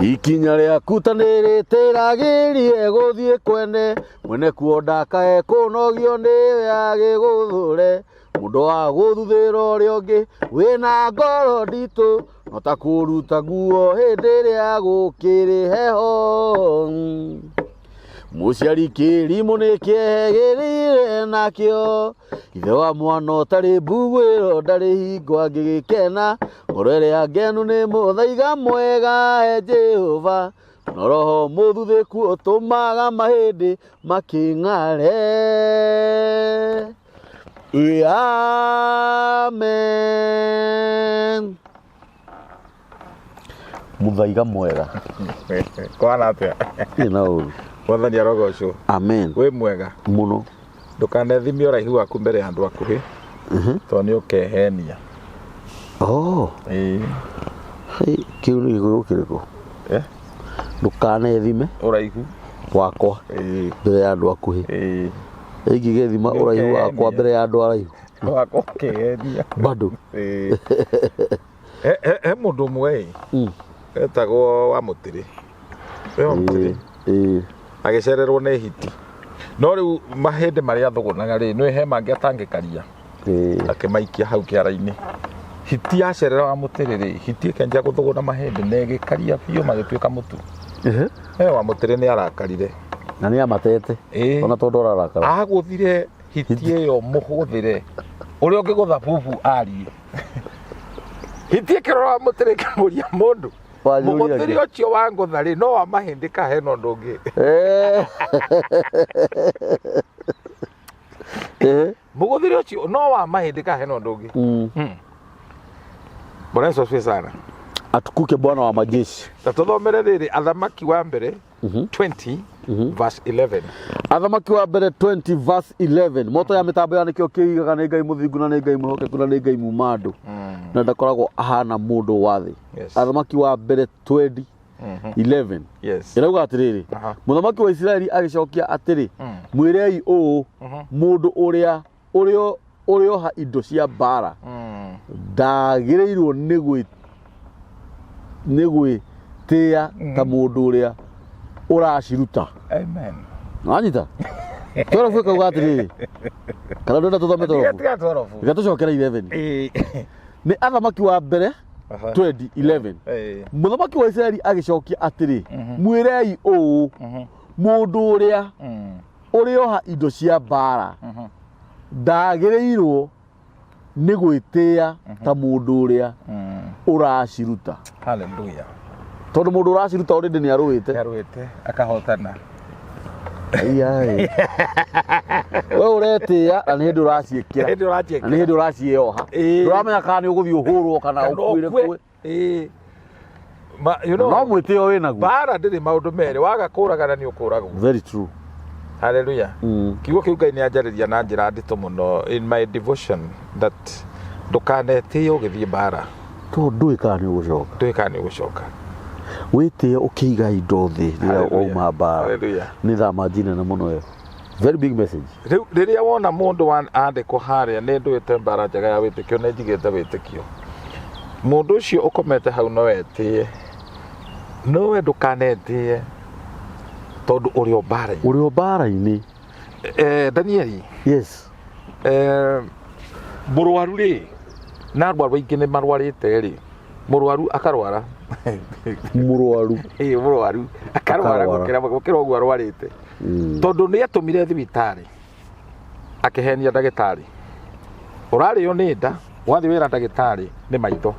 ikinya rĩaku ta nĩrĩtĩragĩrie gũthiĩ kwene mwene kuondaka ekũnogio nĩwe agĩgũthũre mũndũ wa gũthuthĩra ũrĩa ũngĩ wĩna ngoro nditũ no ta kũruta nguo hĩndĩ ĩrĩa gũkĩrĩ heho mũciari kĩrimũ nĩkĩehĩgĩrĩire nakĩo ithe wa mwana ũtarĩ mbugwĩro ndarĩ hingo angĩgĩkena ngoro ĩrĩa ngenu nĩ mũthaiga mwega Jehova no roho mũthuthĩku ũtũmaga mahĩndĩ makĩng'are amen mũthaiga mwega kwana atĩa ina ũru Mwathani arogocwo. Amen. We mwega muno ndukanethimie ũraihu waku mbere ya andũ akuhĩ tondũ nĩ ũkehenia. Kĩu nĩ gĩkũyũ kĩrĩkũ? Ndukanethime ũraihu wakwa mbere ya andũ akuhĩ. Ingĩgethima ũraihu wakwa mbere ya andũ araihu wakwa ũkehenia bado. He mũndũ ũmwe etagwo wa Mũtĩrĩ. We wa Mũtĩrĩ agĩcererwo nĩ hiti no rĩu mahĩndĩ marĩa thũgũnaga rĩ nĩ he mangĩ atangĩkaria akĩmaikia hau kĩara-inĩ. Hiti yacerera wa Mũtĩrĩ rĩ hiti ĩkĩanjia gũthũgũna mahĩndĩ na ĩgĩkaria biũ magĩtuĩka mũtu. Wa Mũtĩrĩ nĩ arakarire na nĩ amatete ona tondũ ararakara agũthire hiti ĩyo mũhũthĩre ũrĩa ũngĩgũtha bubu arie. Hiti ĩkĩrora wa Mũtĩrĩ ĩkamũria mũndũ mũgũthĩri ũcio wa ngũtha rĩ no wa mahĩndĩ ka hena ũndũ ũngĩ. Mũgũthĩri ũcio no wa mahĩndĩ ka hena ũndũ ũngĩ. Bwana Yesu asifiwe sana. Atukuke Bwana wa majeshi. Tũthomere rĩrĩ Athamaki wa mbere 20 verse 11. Athamaki wa mbere 20 verse 11. Moto ya mitambo ya nikio kĩigaga nĩ Ngai mũthingu na nĩ Ngai mũhokeku na nĩ Ngai muma andũ na ndakoragwo ahana mũndũ wa thĩ. Athamaki wa mbere 20 11. Irauga atĩrĩrĩ mũthamaki wa Isiraeli agĩcokia atĩrĩ mwĩrei ũũ mũndũ ũrĩa ũrĩoha indo cia mbara ndagĩrĩirwo nĩ gwĩtĩĩa ta mũndũ ũrĩa ũraciruta. Amen. Wanyita torofu ĩkauga atĩrĩrĩ kana ndenda tũthome torofu ĩgatũcokera 11. Nĩ Athamaki wa mbere 20:11. Mũthamaki wa Isiraeli agĩcokia atĩrĩ mwĩrei ũũ mũndũ ũrĩa ũrĩoha indo cia mbara ndagĩrĩirwo nĩ gwĩtĩĩa ta mũndũ ũrĩa ũraciruta. Hallelujah. Tondũ mũndũ ũraciruta already nĩ arũĩte akahotana. We ũretĩĩa na nĩ hĩndĩ ũraciĩkĩra na nĩ hĩndĩ ũracioha ndũramenya kana nĩ ũgũthiĩ ũhũrwo kana ũkuĩre kuo. No mwĩtĩo wĩnaguo. Mbara ndĩrĩ maũndũ merĩ waga kũragana nĩ ũkũragwo. Very true. Hallelujah. Kiugo kĩu Ngai nĩ anjarĩria na njĩra nditũ mũno in my devotion that ndũkanetĩĩa ũgĩthiĩ mbara tondũ ndũĩ kana nĩ ũgũcoka. Wĩtĩĩa ũkĩiga indo thĩ rĩrĩa wauma mbara nĩ thama njinene mũno ĩyo. Very big message. Rĩrĩa wona mũndũ andĩkwo harĩa nĩ ndũĩte mbara njega ya wĩtĩkio nĩ njigĩte wĩtĩkio mũndũ ũcio ũkomete hau no wetĩĩe no we ndũkanetĩĩe tondũ ũrĩ mbara-inĩ. Danieli. Yes. Mũrwaru rĩ na arwaru aingĩ nĩ marwarĩte rĩ mũrwaru akarwara mũrwaru akarwara gũkĩra ũguo arwarĩte tondũ nĩ atũmire thibitarĩ akĩhenia ndagĩtarĩ ũrarĩo nĩ nda wathiĩ wĩra ndagĩtarĩ nĩ maitho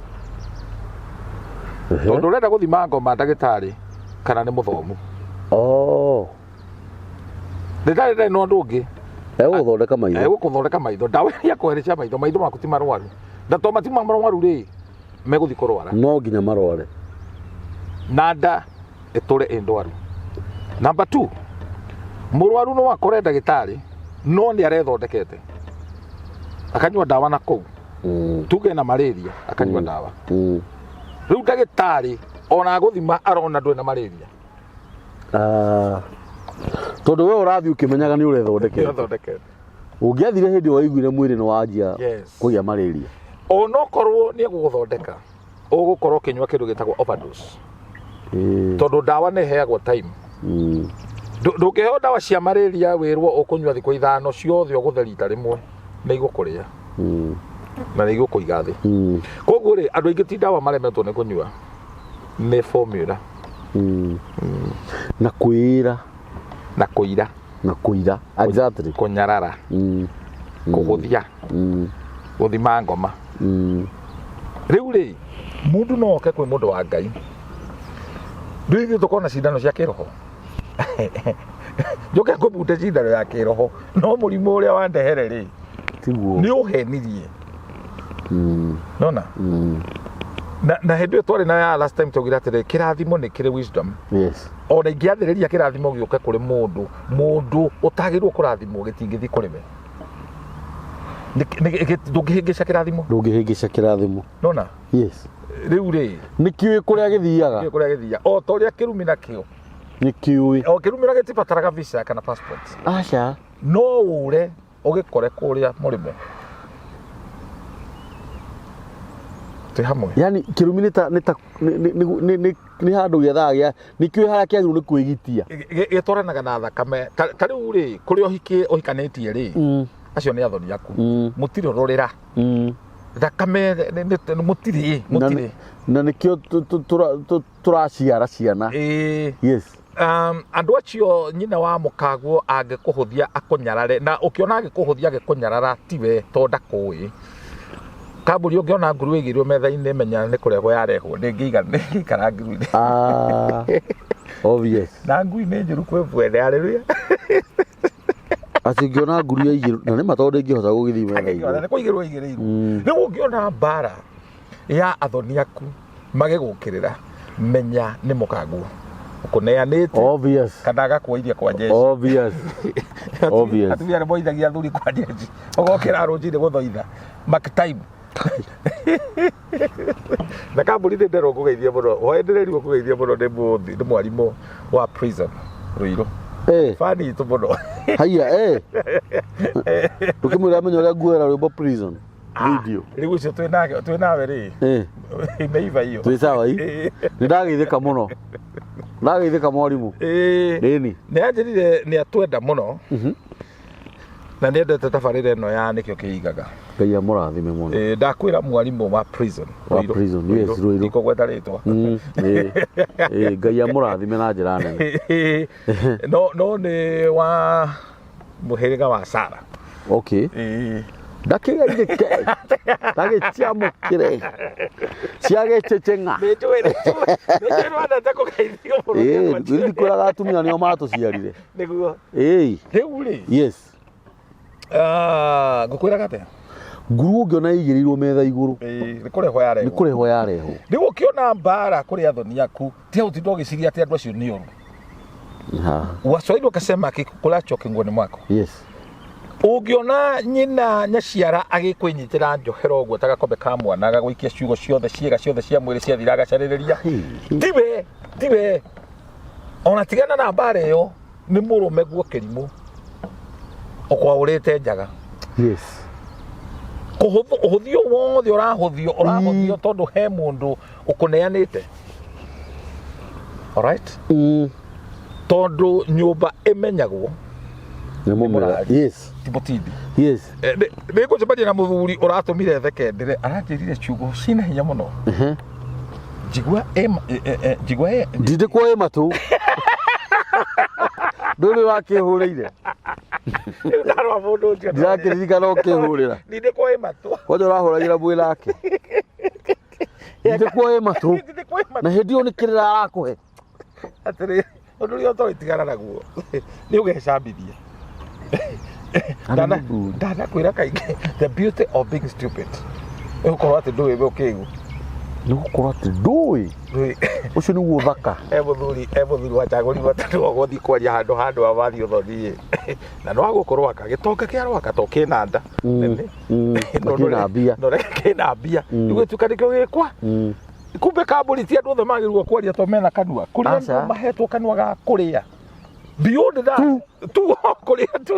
tondũ ũrenda gũthima ngoma ndagĩtarĩ kana nĩ mũthomu. Ndagĩtarĩ no ũndũ ũngĩ egũgũthondeka maitho ndawa ya kũherecia maitho maku ti marwaru na to matima marwaru rĩ megũthi kũrwara no nginya marware na nda ĩtũre ĩ ndwaru. Number 2 mũrwaru no akore ndagĩtarĩ no nĩ arethondekete akanyua ndawa na kũu tuge na malaria akanyua ndawa rĩu ndagĩtarĩ ona gũthima arona ndwĩ na malaria tondũ we ũrathiĩ ũkĩmenyaga nĩ ũrethondekete. Ũngĩathire hĩndĩ waiguire mwĩrĩ nĩ wanjia kũgĩa malaria onokorwo nĩ egũgũthondeka ũgũkorwo ũkĩnyua kĩndũ gĩtagwo overdose. tondu ndawa nä heagwo time ndångäheo ndawa cia malaria wärwo ũkũnyua thikũ ithano ciothe ũgũthe rita rĩmwe nĩ igũkũrĩa na nĩ igũkũiga thĩ koguo rĩ andũ aingĩ ti ndawa maremetwo nĩ kũnyua nĩ formula na kwĩra na kũira exactly kũnyarara kũgũthia gũthima ngoma rĩu rĩ mũndũ no oke kwĩ mũndũ wa Ngai rĩu ithuĩ tũkorwo na cindano cia kĩroho njoke ngũbute cindano ya kĩroho no mũrimũ ũrĩa wandehere rĩ nĩ ũhenirie nona na hĩndĩ ĩyo twarĩ na ya last time twaugire atĩrĩ kĩrathimo nĩ kĩrĩ wisdom ona ingĩathĩrĩria kĩrathimo gĩũke kũrĩ mũndũ ũtagĩrĩirwo kũrathimwo gĩtingĩthiĩ kũrĩ we ndũngĩhĩngĩca kĩrathimo nona rĩu rĩ nĩkĩũĩ kũrĩa gĩthiaga o ta ũrĩa kĩrumi nakĩo nĩkĩũĩ o kĩrumi na gĩtibataraga visa kana passport aca no ũre ũgĩkore kũrĩa mũrĩmo twĩ hamwe yani kĩrumi nĩ handũ gĩethaga nĩkĩũĩ harĩa kĩagĩrĩirwo nĩ kwĩgitia gĩtwaranaga na thakame ta rĩu rĩ kũrĩa ũhikanĩtie rĩ acio nĩ athoni aku mũtirĩ rũrĩra thakame mũtirĩ na nĩkĩo tũraciara ciana andũ acio nyina wa mũkaguo angĩkũhũthia akũnyarare na ũkĩona agĩkũhũthia agĩkũnyarara tiwe to ndakũĩ kambũri ũngĩona nguru ĩigĩrwo metha-inĩ menya nĩ kũrehwo yarehwo ndĩngĩikara nguru-inĩ obvious na ngui nĩ njũru kwĩ bwene haleluya acingĩona nguru ya igĩrwo na nĩ matondũ ĩngĩhota gũgĩthiĩ metha-inĩ nĩ kũigĩrwo igĩrĩirwo rĩu ũngĩona mbara ya athoni aku magĩgũkĩrĩra menya nĩ mũkaguo ũkũneanĩte kana agakuoithia kwa jeshi atumia nĩ moithagia athuri kwa jeshi ũgokĩra rũcinĩ gũthoitha mark time na kambũri nĩ nderwo ngũgeithie mũno hoendererirwo ngũgeithie mũno nĩ mwarimũ wa prison Rũirũ fani itũ mũno haiya tũkĩmwĩra amenya ũrĩa nguoera rwĩmbo prison video rĩu ũcio twĩ nawe rĩ imeiva hiyo twĩ sawa hii nĩ ndageithĩka mũno ndageithĩka mwarimũ nĩ anjĩrire nĩ atwenda mũno na nĩ endete tabarĩra ĩno ya nĩkĩo kĩigaga Ngai amũrathime mũno ndakwĩra mwarimũ wa prison Rũirũ ikogweta rĩtwa Ngai amũrathime na njĩra nene no nĩ wa mũhĩrĩga wa Sara ndakĩgeithĩke ndagĩciamũkĩre ciagĩceceng'a kwĩraga atumia nĩo matũciarire nĩguo rĩu rĩ ngũkwĩraga atĩa nguru ũngĩona igĩrĩirwo metha igũrũ nĩ kũrehwo yarehwo rĩu ũkĩona mbara kũrĩ athoni aku tia ũtinda ũgĩciria atĩ andũ acio nĩ oru waswahili wakasema akikulacho kingoni mwako ũngĩona nyina nyaciara agĩkwĩnyitĩra njohero ũguo ta gakombe ka mwana agagũikia ciugo ciothe ciĩga ciothe cia mwĩrĩ ciathira agacarĩrĩria tiwe ona tigana na mbara ĩyo nĩ mũrũme guo kĩrimũ ũkwaũrĩte njaga ũhũthio wothe ũrahũthio tondũ he mũndũ ũkũneanĩte alright tondũ nyũmba ĩmenyagwo tibotidi nĩ ngũcemania na mũthuri ũratũmire thekendere aranjĩrire ciugo cina hinya mũno njigua ndindĩkwo matũ ndũrĩ wakĩhũrĩire ndirakĩririkana ũkĩhũrĩra ndindĩkwo matũ kwanja ũrahũragĩra mwĩ nake ndindĩkwo matũ na hĩndĩ ĩyo nĩ kĩrĩra arakũhe atĩrĩ ũndũ ũrĩa ũtoĩtigana naguo nĩ ũgecambithia ndanakwĩra kaingĩ the beauty of being stupid ũkorwo atĩ ndũĩ we ũkĩgu nĩ gũkorwo atĩ ndũĩ ũcio nĩguo ũthaka mũthuri wachagũrirwo atĩ nĩwagũthiĩ kwaria handũ amathiĩ ũthoni na nĩwagũkorwo aka gĩtonga kĩa rwaka to kĩna nda nene kĩna mbia kĩna mbia gĩgĩtuĩka nĩkĩo gĩkwa kumbe kambũri ti andũ othe magĩrĩirwo kwaria to mena kanua kũrĩa andũ mahetwo kanua ga kũrĩa beyond that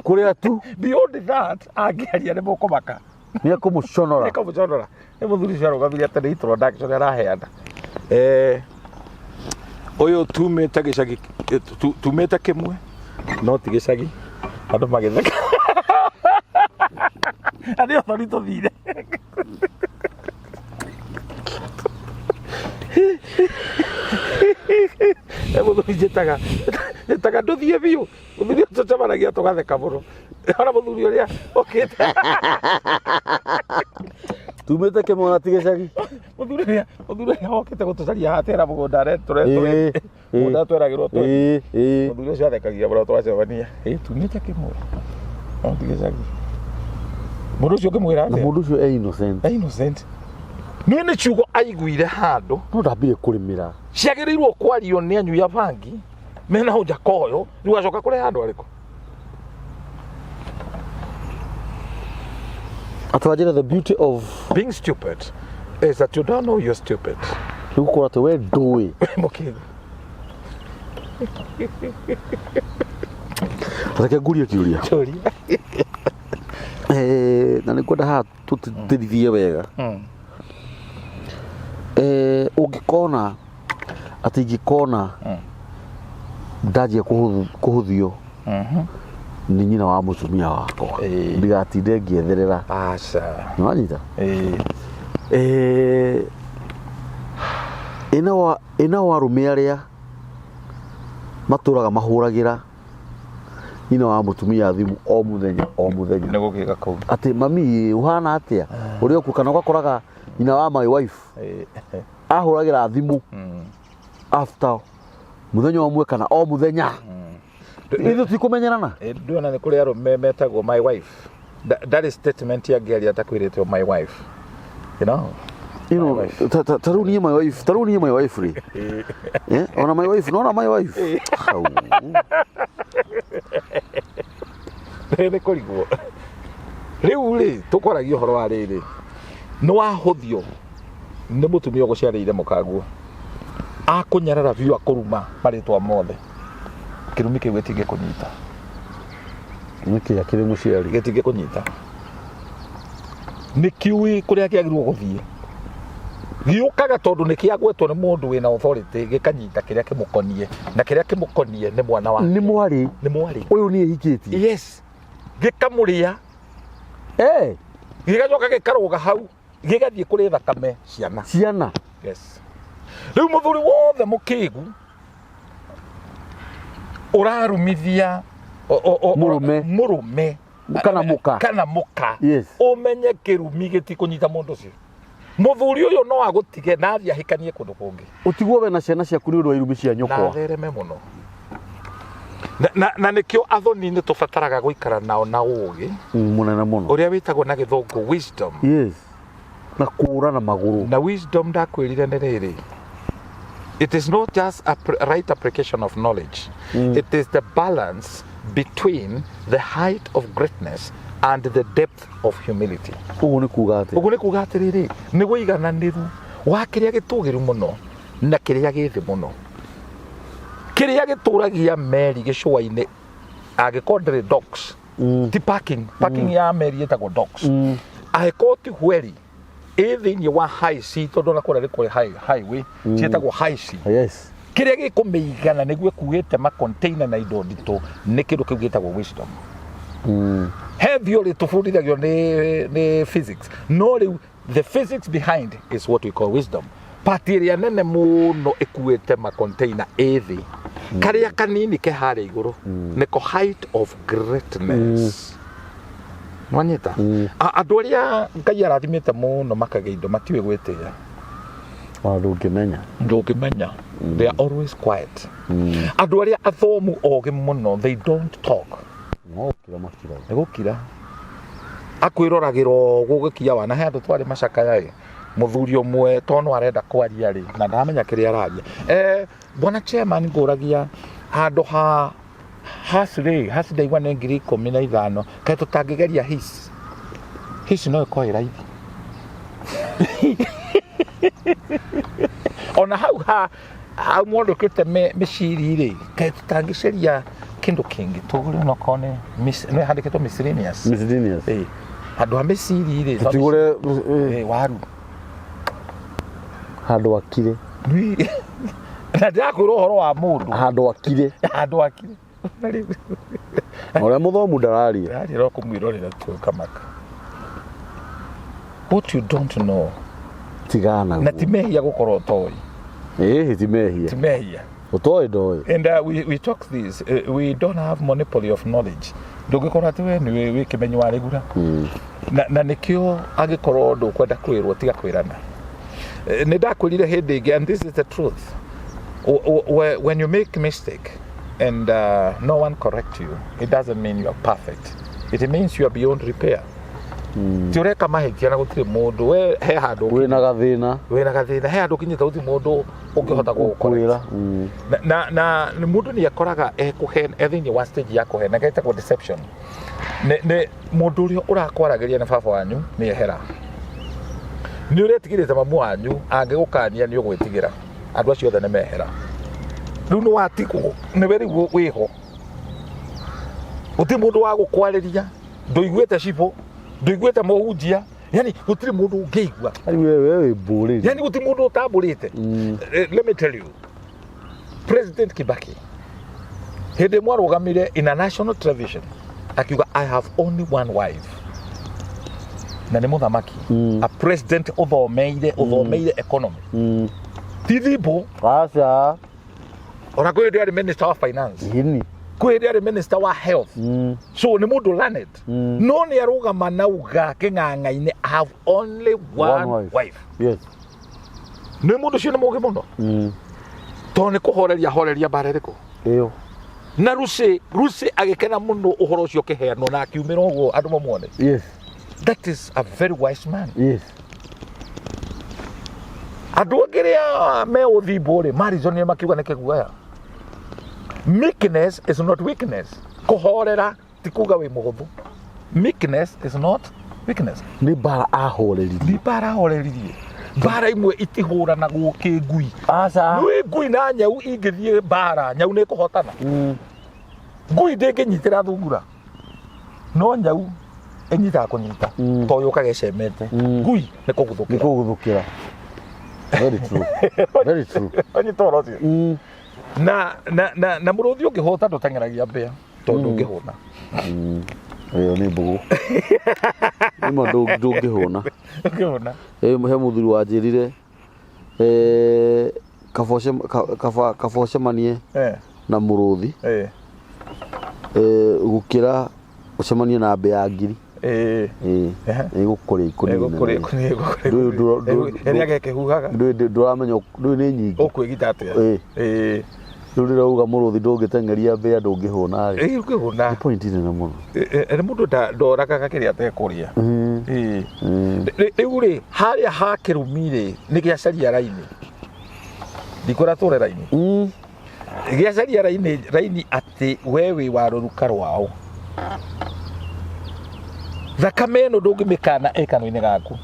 kũrĩa tu beyond that angĩaria nĩ mũkũmaka nĩ ekũmũconora nĩ mũthuri ũcio arũgamire atĩ nĩ introduction araheana Oyo tumete gicagi tumete kimwe no ti gicagi andu magitheka adio thorito thire muthuri njĩtaga ndũthiĩ biũ muthuri tũcemanagia tũgatheka mũno ona muthuri ũrĩa ũkĩte tumĩte kĩmwe na ti gĩcagi muthuri ũrĩa okĩte gũtũcaria haha tera mũgũnda mũgũnda tweragĩrwo muthuri ũcio athekagia mũno twacemania tumĩte kĩmwe no ti gĩcagi mũndũ ũcio ũngĩmwĩra atĩa mũndũ ũcio innocent nĩ nĩ ciugo aiguire handũ no ndambire kũrĩmĩra ciagĩrĩirwo kwario nĩ anyui a bangi mena hoja koyo rĩu acoka kũrĩ handũ arĩkũ atwanjĩra the beauty of being stupid is that you don't know you're stupid nĩ gũkorwo atĩ we ndũĩ mũkĩgu reke ngurie kĩũria na nĩ kwenda haha tũtirithie wega ũngĩkona atĩ ingĩkona ndanjia kũhũthio nĩ nyina wa mũtumia wakwa ndigatinde ngĩetherera nĩwanyita ĩna arũme arĩa matũraga mahũragĩra nyina wa mũtumia thimũ o mũthenya nĩ gũkĩga kũu atĩ mami ũhana atĩa ũrĩa ũkuo kana ũgakoraga nyina wa my wife ahũragĩra thimũ after mũthenya ũmwe kana o mũthenya ithuĩ tikũmenyerana ndĩona nĩ kũrĩ arũme metagwo my wife that is statement ya ngĩaria atakwĩrĩtwo my wife you know tarũ niĩ my wife rĩ ona my wife nona my wife nĩ kũrigwo rĩu rĩ tũkwaragia ũhoro wa rĩrĩ nĩ wahũthio nĩ mũtumia ũgũciarĩire mũkanguo akũnyarara biũ akũruma marĩtwa mothe kĩrumi kĩu gĩtingĩkũnyita nĩkĩ akĩrĩ mũciari gĩtingĩkũnyita nĩ kiuĩ kũrĩa kĩagĩrĩirwo gũthiĩ gĩũkaga tondũ nĩ kĩagwetwo nĩ mũndũ wĩna authority gĩkanyita kĩrĩa kĩmũkonie na kĩrĩa kĩmũkonie nĩ mwana wake nĩ mwarĩ ũyũ nĩ ehikĩtie yes gĩkamũrĩa gĩgacoka gĩkarũga hau gĩgathiĩ kũrĩ thakame ciana yes rĩu mũthuri wothe mũkĩgu ũrarumithia mũrũme kana mũka ũmenye kĩrumi gĩtikũnyita mũndũ ũcio mũthuri ũyũ no agũtige na athiĩ ahikanie kũndũ kũngĩ ũtigwo we na ciana ciaku nĩ ũndũ wa irumi cia nyũkwa na thereme mũno na nĩkĩo athoni-inĩ tũbataraga gũikara nao na ũũgĩ mũnene mũno ũrĩa wĩtagwo na gĩthũngũ wisdom na kũũrana magũrũ na wisdom ndakwĩrire nĩ rĩrĩ it is not just a right application of knowledge it is the balance between the height of greatness and the depth of humility ũguo nĩ kuuga atĩrĩrĩ nĩ wĩigananĩru wa kĩrĩa gĩtũgĩru mũno na kĩrĩa gĩthĩ mũno kĩrĩa gĩtũragia meri gĩcũa-inĩ angĩkorwo ndĩrĩ docks ti parking ya meri ĩtagwo docks angĩkorwo ti hweri thĩinĩ wa high sea tondũ na kũrĩa kũrĩ highway ciĩtagwo high sea kĩrĩa gĩkũmĩigana nĩguo ĩkuĩte macontainer na indo nditũ nĩ kĩndũ kĩu gĩtagwo wisdom he theory tũbundithagio nĩ physics no rĩu the physics behind is what we call wisdom part ĩrĩa nene mũno ĩkuĩte macontainer thĩ karĩa kanini ke harĩa igũrũ nĩko height of greatness mwanyita andũ arĩa Ngai arathimĩte mũno makagĩa indo matiũĩ gwĩtĩĩa ndũngĩmenya they are always quiet andũ arĩa athomu ogĩ mũno they don't talk nĩ gũkira akwĩroragĩra gũgĩkia wana he andũ twarĩ macakaya mũthuri ũmwe tondũ arenda kwaria rĩ na ndamenya kĩrĩa araria bwana chairman ngũragia handũ ha ndaigua nĩ 15,000 kaĩ tũtangĩgeria his no ĩkorwo raithi ona hau mũndũ ũkĩte mĩciri rĩ kaĩ tũtangĩceria kĩndũ kĩngĩ tũgũre onokorwo nĩ handĩkĩtwo miscellaneous handũ ha mĩciri rĩ tũtigũre waru handũ akire Na ndakwĩra ũhoro wa mũndũ. Handũ akire. Handũ akire. Ũrĩa mũthomu ndararia. Ndararia kũmwĩrorera tu kamaka. What you don't know. Tigana. Na ti mehia gũkorwo ũtoĩ. Ti mehia. Ti mehia. Ũtoĩ ndoĩ. And we talk this, we don't have monopoly of knowledge. Ndũngĩkorwo atĩ we nĩ wĩ kĩmenyi wa rĩgura. Na nĩkĩo angĩkorwo ndũkwenda kwĩrwo tiga kwĩrana. Nĩ ndakwĩrire hĩndĩ ĩngĩ, and this is the truth. When you make a mistake and no one corrects you, it doesn't mean you are perfect. It means you are beyond repair. Ti ũreka mahĩtia na gũtirĩ mũndũ we he handũ wĩna gathĩna he handũ kinyĩte gũtirĩ mũndũ ũngĩhota gũkwĩra na mũndũ nĩ akoraga thĩinĩ wa stage ya kũhena getagwo deception nĩ mũndũ ũrĩa ũrakwaragĩria na baba wanyu nĩ ehera nĩ ũretigĩrĩte mamu wanyu angĩgũkania nĩ ũgwĩtigĩra andũ acio othe nĩ mehera rĩu nĩ watigwo nĩ we rĩu wĩho gũtirĩ mũndũ wa gũkwarĩria ndũiguĩte cibũ ndũiguĩte mũhunjia yani gũtirĩ mũndũ ũngĩigua wewe mbũrĩri yani gũtirĩ mũndũ ũtambũrĩte let me tell you President Kibaki hĩndĩ mwarũgamire in a national television akiuga I have only one wife na nĩ mũthamaki a president ũthomeire economy ti thimbo aca ona kwĩ hĩndĩ arĩ minister wa finance kwĩ hĩndĩ arĩ minister wa health so nĩ mũndũ learned no nĩ arũgama nauga kĩng'ang'a-inĩ I have only one wife yes nĩ mũndũ ũcio nĩ mũũgĩ mũno tondũ nĩ kũhoreria mbara ĩrĩkũ ĩyo na Rusi agĩkena mũno ũhoro ũcio ũkĩheanwo na akiumĩra ũguo andũ mamwone yes that is a very wise man yes andũ angĩrĩa me ũthimbo-rĩ marizonire makiuga nĩ kĩguoya meekness is not weakness kũhorera ti kuga wĩ mũhũthũ meekness is not weakness nĩ mbara ahoreririe mbara imwe itihũranagwo kĩngui aca nĩ ngui na nyau ingĩthiĩ mbara nyau nĩ kũhotana ngui ndĩngĩnyitĩra thungura no nyau ĩnyitaga kũnyita to yũkaga ĩcemete ngui nĩ kũguthũkĩra very true anyita ũhoro ũcio na mũrũthi ũngĩhũta ndũteng'eragia mbĩa tondũ ũngĩhũna ĩyo nĩ mbũgũ nĩma ndũngĩhũna he mũthuri wanjĩrire kaba ũcemanie na mũrũthi gũkĩra ũcemanie na mbĩa ngiri ĩgũkũrĩa ndũramenya ndũĩ nĩ nyingĩ ũkwĩgita atĩa rĩu rĩrauga mũrũthi ndũngĩteng'eria mbĩa ndũngĩhũna-rĩ nĩ point nene mũno nĩ mũndũ ndoragaga kĩrĩa atekũrĩa rĩu-rĩ harĩa ha kĩrumi-rĩ nĩ gĩacaria raini ndikũratũre raini gĩacaria raini atĩ we wĩ wa rũruka rwao thakame ĩno ndũngĩmĩkana ĩkano-inĩ gaku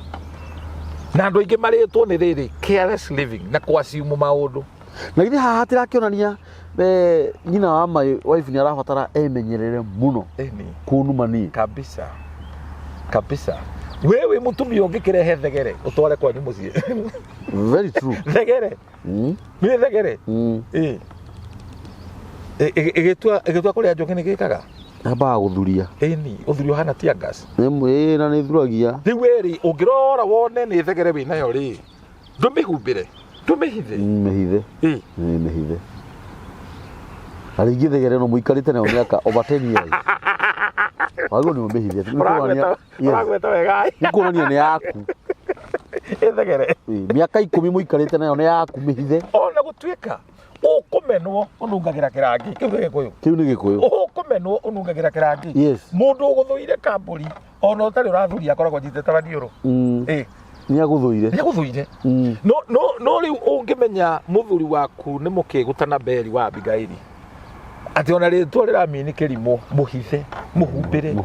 na andũ aingĩ marĩtwo nĩ rĩrĩ careless living na kũassume maũndũ na githĩ haha hatirakĩonania nyina wa my wife nĩ arabatara emenyerere mũno kũnumania kabisa we wĩ mũtumia ũngĩkĩrehe thegere ũtware kwanyu mũciĩ very true thegere nĩ thegere ĩgĩtua kũrĩa njoki nĩ gĩkaga ambaga gũthuria ũthurio hana tear gas na nĩ ithuragia rĩu wĩrĩ ũngĩrora wone nĩ thegere wĩnayo rĩ ndũmĩhumbĩre ndũmĩhithe mĩhithe arĩngĩ thegere no mũikarĩte nayo mĩaka over 10 years wagwo nĩ ũmĩhithe ũragweta wega nĩ kuonania nĩ yaku thegere mĩaka 10 mũikarĩte nayo nĩ yaku mĩhithe ona gũtuĩka ũkũmenwo ũnungagĩra kĩrangi kĩu nĩ gĩkũyũ ũkũmenwo ũnungagĩra kĩrangi mũndũ ũgũthũire kambũri ona ũtarĩ ũrathuri akoragwo njitĩte maniũrũ nĩ agũthũire no rĩu ũngĩmenya mũthuri waku nĩ mũkĩgũtana Beri wa Abigaili atĩ ona rĩtwa rĩramini kĩrimũ mũhithe mũhumbĩre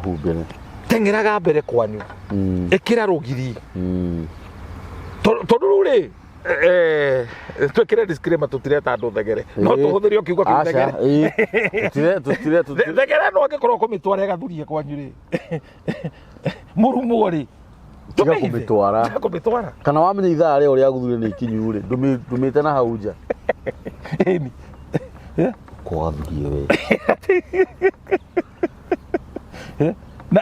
teng'eraga mbere kwanyu ĩkĩra rũgiri tondũ rĩu twĩkĩre disclaimer tũtireta andũ thegere no tũhũthĩre ũkiuga kĩu thegere thegere no angĩkorwo kũmĩtwara ĩgathurie kwanyu rĩ mũrumo rĩ kũmĩtwara kana wamenya ithaa rĩo rĩa gũthuria nĩ ikinyu rĩ ndũmĩte na hau nja Eni. Kwathie we.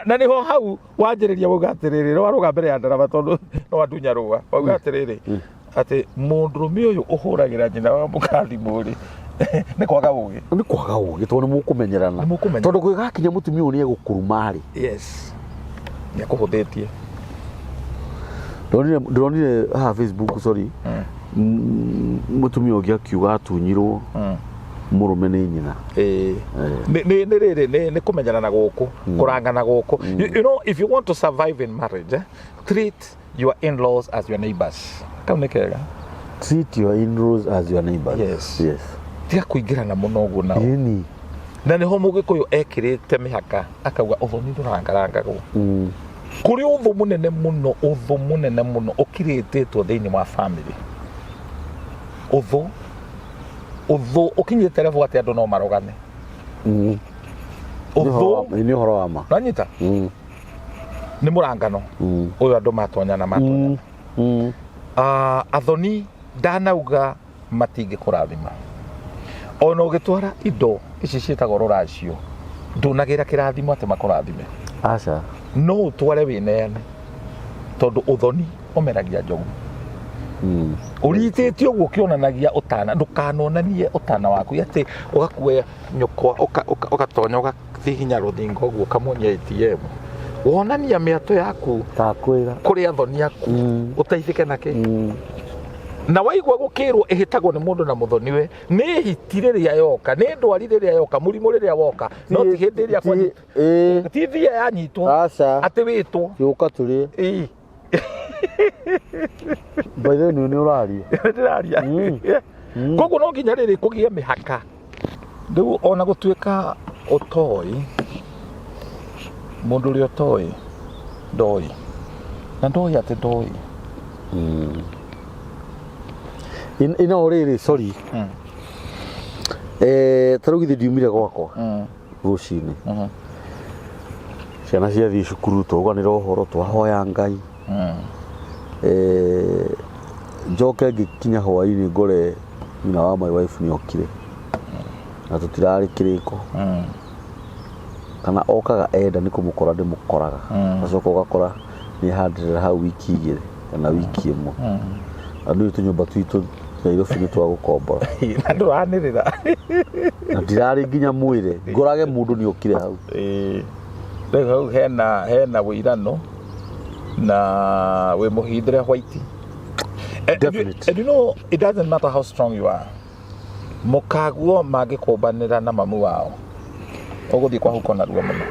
Na niho hau wanjĩrĩria gũga atĩrĩrĩ no waruga mbere ya ndarama tondũ no andunya rũa wauga atĩrĩrĩ atĩ mũndũrũme ũyũ ũhũragĩra nyina wa mũkathimũ rĩ nĩ kwaga ũgĩ tondũ nĩ mũkũmenyerana tondũ gwĩgakinya mũtumia ũyũ nĩ egũkũruma rĩ yes nĩ akũhũthĩtie ndĩronire haha Facebook sorry mũtumia ũngĩ akiuga atunyirwo mũrũme nĩ nyina nĩ rĩrĩ nĩ kũmenyerana gũkũ kũrangana gũkũ you know if you want to survive in marriage treat your in-laws as your neighbors kau nĩ kega treat your in-laws as your neighbors yes tiga kũingĩrana mũno ũguo nao na nĩho mũgĩkũyũ ekĩrĩte mĩhaka akauga ũthoni ndũrangarangagwo kũrĩ ũthũ mũnene mũno ũkirĩtĩtwo thĩinĩ wa family ũthũ ũkinyĩte level atĩ andũ no marogane ũthũ nĩ ũhoro wa ma nanyita nĩ mũrangano ũyũ andũ matonyana athoni ndanauga matingĩkũrathima ona ũgĩtwara indo ici ciĩtagwo rũracio ndũnagĩra kĩrathimo atĩ makũrathime aca no ũtware wĩneane tondũ ũthoni ũmeragia njogu ũritĩtio ũguo ũkĩonanagia ũtana ndũkanonanie ũtana waku atĩ ũgakuoya nyũkwa ũgatonya ũgathiĩ hinya rũthingo ũguo ũkamuonia ATM wonania mĩato yaku kũrĩ athoni aku ũteithĩke nakĩ na waigua gũkĩrwo ĩhĩtagwo nĩ mũndũ na mũthoniwe nĩ hiti rĩrĩa yoka nĩ ndwari rĩrĩa yoka mũrimũ rĩrĩa woka no ti hĩndĩ ĩrĩa ti thia yanyitwo atĩ wĩtwo yũka tũrĩ Baithe nĩ ũraria ndĩraria koguo no nginya rĩrĩ kũgĩe mĩhaka rĩu ona gũtuĩka ũtoĩ mũndũ ũrĩa ũtoĩ ndoĩ na ndoĩ atĩ ndoĩ ino rĩrĩ sorry tarĩu githĩ ndiumire gwakwa rũcinĩ ciana ciathiĩ cukuru twaũganĩra ũhoro twahoya Ngai njoke ngĩkinya hwaĩ-inĩ ngore nyina wa my wife nĩ okire na tũtirarĩ kĩrĩko kana okaga enda nĩ kũmũkora ndĩmũkoraga acoka ũgakora nĩ handĩrĩra hau wiki igĩrĩ kana wiki ĩmwe andũ tũnyũmba twitũ Nairobi nĩ twa gũkombora na ndũranĩrĩra na ndirarĩ nginya mwĩre ngorage mũndũ nĩ okire hau rĩu hau hena wĩirano na we muhindre white and you know it doesn't matter how strong you are mukaguo mangĩkũmbanĩra na mamu wao ũgũthiĩ kwa huko na ruo mũno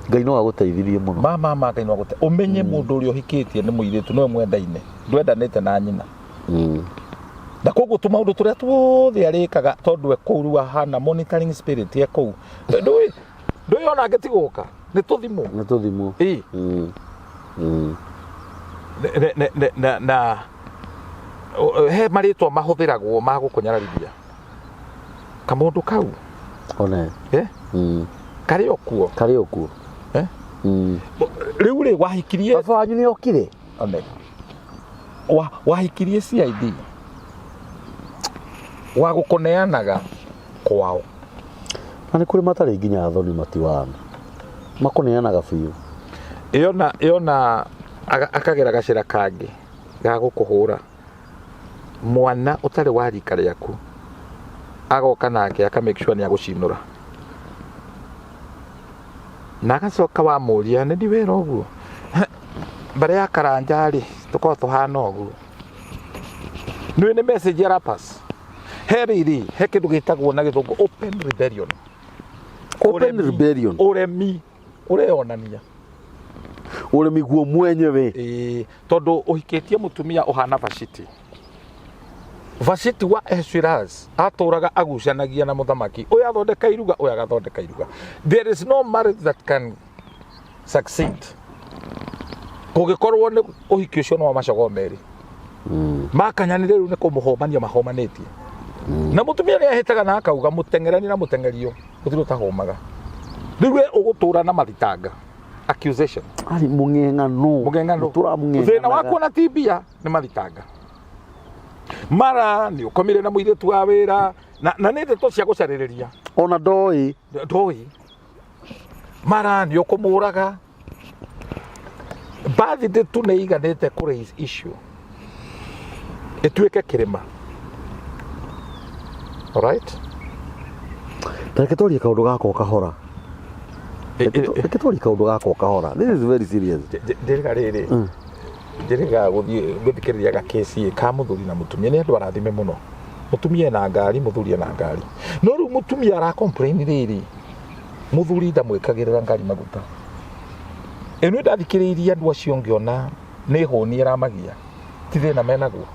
Ngai no agũteithirie mũno mama Ngai no agũteithie ũmenye mũndũ ũrĩa ũhikĩtie nĩ mũirĩtu no mwendaine ndwendanĩte na nyina na koguo tũmaũndũ tũrĩa tuothe arĩkaga tondũ ekũu hana monitoring spirit ekũu ndũĩ ona angĩtigũka nĩ tũthimwo na he marĩtwa mahũthĩragwo ma gũkũnyararithia kamũndũ kau one karĩ okuo rĩu rĩ wahikirie baba wanyu nĩ okire one wahikirie CID wa gũkũneanaga kwao na nĩ kũrĩ matarĩ nginya athoni matiwana makũneanaga biũ ĩona akagera gacĩra kangĩ ga gũkũhũra mwana ũtarĩ wa rika rĩaku agoka nake aka make sure nĩ agũcinũra na agacoka wamũria nĩ ndiwĩra ũguo mbere ya karanja rĩ tũkorwo tũhana ũguo nĩ message ya rapas he rĩrĩ he kĩndũ gĩtagwo na gĩthũngũ open rebellion ũremi ũreonania ũremi guo mwenyewe tondũ ũhikĩtie mũtumia ũhana Vashiti wa Eshiraz atũraga agucanagia na mũthamaki ũyũ athondeka iruga ũyũ agathondeka iruga there is no marriage that can succeed kũgĩkorwo nĩ ũhiki ũcio no macogo merĩ makanyanire rĩu nĩ kũmũhomania mahomanĩtie na mũtumia nĩ ahĩtaga na akauga mũteng'erani na mũteng'erio gũtirĩ ũtahomaga rĩu ũgũtũra na mathitanga accusation ari mũng'eng'ano thĩna waku na tibia nĩ mathitanga mara ni ukomire na muiretu wa wira na nende to cia gucaririria ona ndoi mara ni ukumuraga birthday tu nä iganĩte kå raise issue ĩtuĩke kĩrĩma. Alright, reke twarie kaũndũ gaka o kahora, reke twarie kaũndũ gaka o kahora. This is very serious. Ndĩrĩga rĩrĩ ndĩrĩga gũthikĩrĩria gakeci ka mũthuri na mũtumia nĩ andũ arathime mũno. Mũtumia na ngari, mũthuri na ngari, no rĩu mũtumia ara complain rĩrĩ mũthuri ndamwĩkagĩrĩra ngari maguta. Eno ndathikĩrĩirie andũ acio ngĩona nĩ hũni aramagia ti thĩna menaguo.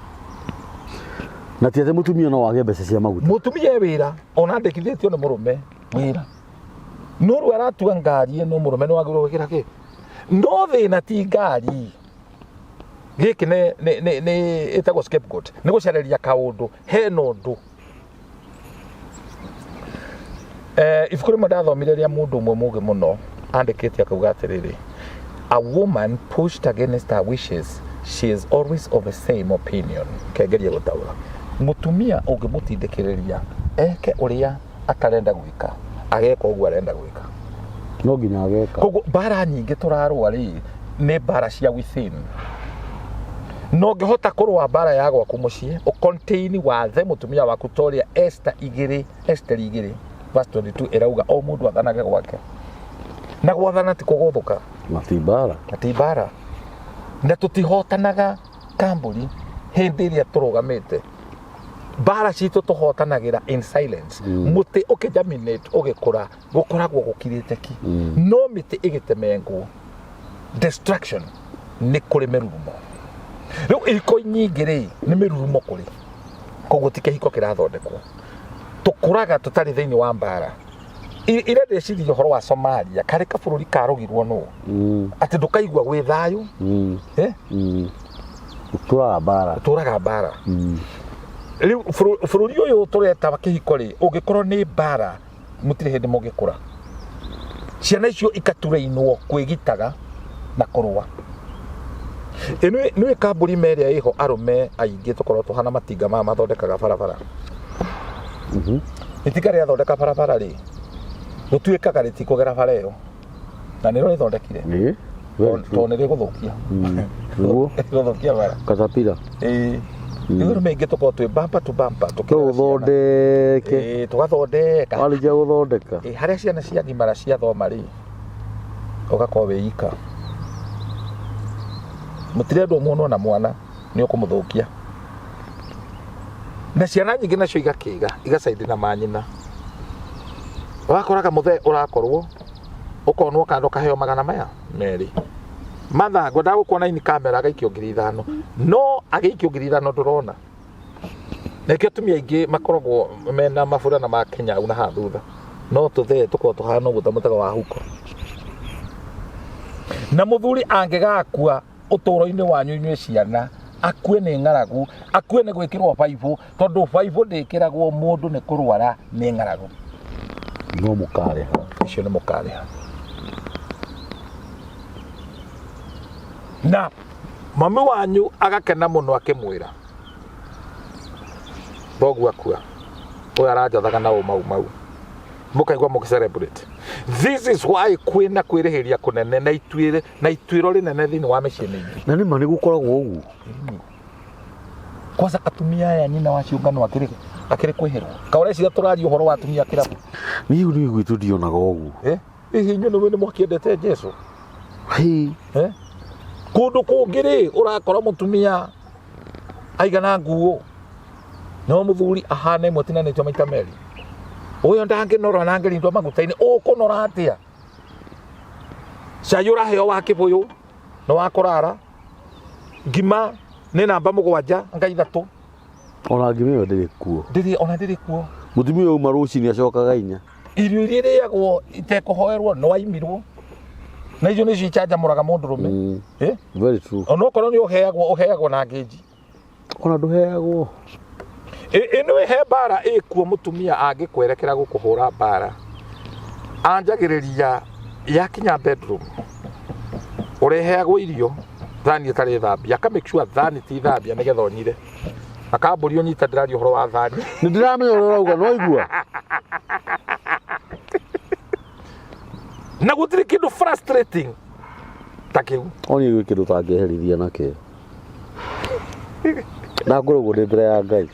Na ti atĩ mũtumia no wage mbeca cia maguta. Mũtumia wĩra ona ndĩkithĩtio nĩ mũrũme wĩra, no rĩu aratua ngari ĩno mũrũme nĩ wagĩrĩirwo gwĩkĩra kĩ? No thĩna ti ngari gĩkĩ nĩ ĩtagwo scapegoat, nĩ gũcareria kaũndũ hena ũndũ. Ibuku rĩmwe ndathomire rĩa mũndũ ũmwe mũũgĩ mũno andĩkĩte akauga atĩrĩrĩ, a woman pushed against her wishes, she is always of the same opinion. Kengeria gũtaũra mũtumia ũngĩmũtindĩkĩrĩria eke ũrĩa atarenda gwĩka ageka ũguo arenda gwĩka, no nginya ageka. Koguo mbara nyingĩ tũrarũa rĩ nĩ mbara cia within. No ngĩhota kũrũa mbara ya gwaku mũciĩ ũcontain wathe mũtumia waku torĩa Esther 2 verse 22 ĩrauga o mũndũ athanage gwake, na gwathana ti kũgũthũka ti mbara, na tũtihotanaga kambũri hĩndĩ ĩrĩa tũrũgamĩte. Mbara citũ tũhotanagĩra in silence. Mũtĩ ũkĩjaminate ũgĩkũra gũkoragwo gũkirĩte ki, no mĩtĩ ĩgĩtemengwo destruction nĩ kũrĩ mĩrurumo. Rĩu ihiko nyingĩ rĩ nĩ mĩrurumo kũrĩ, koguo ti kĩhiko kĩrathondekwo. Tũkũraga tũtarĩ thĩinĩ wa mbara. Ire ndĩciria ũhoro wa Somalia karĩ kabũrũri karũgirwo nũ atĩ ndũkaigua gwĩ thayũ tũraga mbara. Rĩu bũrũri ũyũ tũreta kĩhiko rĩ ũngĩkorwo nĩ mbara mũtirĩ hĩndĩ mũngĩkũra. Ciana icio ikaturainwo kwĩgitaga na kũrũa. Nĩ kambũri merĩa ĩho arũme aingĩ tũkorwo tũhana matinga maya mathondekaga barabara. Itinga rĩathondeka barabara rĩ gũtuĩkaga rĩtikũgera bara ĩyo na nĩrĩo rĩthondekire tondũ nĩrĩgũthũkia gũthũkia bara katapira. Rĩu maingĩ tũkorwo twĩ bumper to bumper tũgathondeka warĩkia gũthondeka harĩa ciana ciagimara ciathoma rĩ ũgakorwo wĩika, mũtirĩ andũ mũno na mwana nĩ ũkũmũthũkia. Na ciana nyingĩ nacio igakĩiga igacaidi na manyina. Wakoraga mũthee ũrakorwo ũkonwo kando kaheo 200 mathango ndagũkuona ini kamera agaikio 5,000 no agaikio 5,000 ndũrona. Nekio tumia aingĩ makoragwo mena mabũrana ma Kenya na hathutha, no tũthee tũkorwo tũhana ũguo ta mũtego wa huko. Na mũthuri angĩgakua ũtũũro-inĩ wanyu inyuĩ ciana akue nĩ ng'aragu, akue nĩ gwĩkĩrwo baibũ, tondũ baibũ ndĩkĩragwo mũndũ nĩ kũrwara nĩ ng'aragu. No mũkarĩha icio nĩ mũkarĩha. Na mami wanyu agakena mũno akĩmwĩra thoguo akua ũyũ aranjathaga na mau mũkaigua mũgĩcelebrate. This is why kwĩna kwĩrĩhĩria kũnene na ituĩro rĩnene thĩinĩ wa mĩciĩ mĩingĩ. Na nĩma nĩ gũkoragwo ũguo. Kwanza atumia aya nyina wa ciũngano akĩrĩ kwĩhĩrwo. Kaũreciria tũraria ũhoro wa atumia kĩrabu. Niĩ gwitũ ndionaga ũguo. Hihi inyuĩ nĩ mũkĩendete Jesũ? Kũndũ kũngĩ rĩ ũrakora mũtumia aigana nguo no mũthuri ahana ĩmwe tinanĩtio maita merĩ. Ũyũ ndangĩnora na angĩrindwo maguta-inĩ ũkũnora atĩa? Cai ũraheo wa kĩbũyũ na wa kũrara, ngima nĩ namba 7 anga 3. Ona ngima ĩyo ndĩrĩ kuo. Ndĩrĩ kuo. Mũtumia ũyũ uma rũcinĩ acokaga 4. Irio iria irĩagwo itekũhoerwo no aimirwo. Na icio nĩcio icanjamũraga mũndũrũme. Very true. Onokorwo nĩ ũheagwo na ngĩnji. Ona ndũheagwo. Ĩno he mbara ĩkuo mũtumia angĩkwerekera gũkũhũra mbara anjagĩrĩria yakinya bedroom ũreheagwo irio thani ĩtarĩ thambia, aka make sure thani ti thambia nĩgetha ũnyire. akambũri ũnyita ndĩraria ũhoro wa thani nĩ ndĩramenya ũrĩa ũrauga no igua na gũtirĩ kĩndũ frustrating ta kĩu oni gwĩ kĩndũ tangĩeherithia nakĩo na ngũrũgũ ndĩ mbere ya Ngai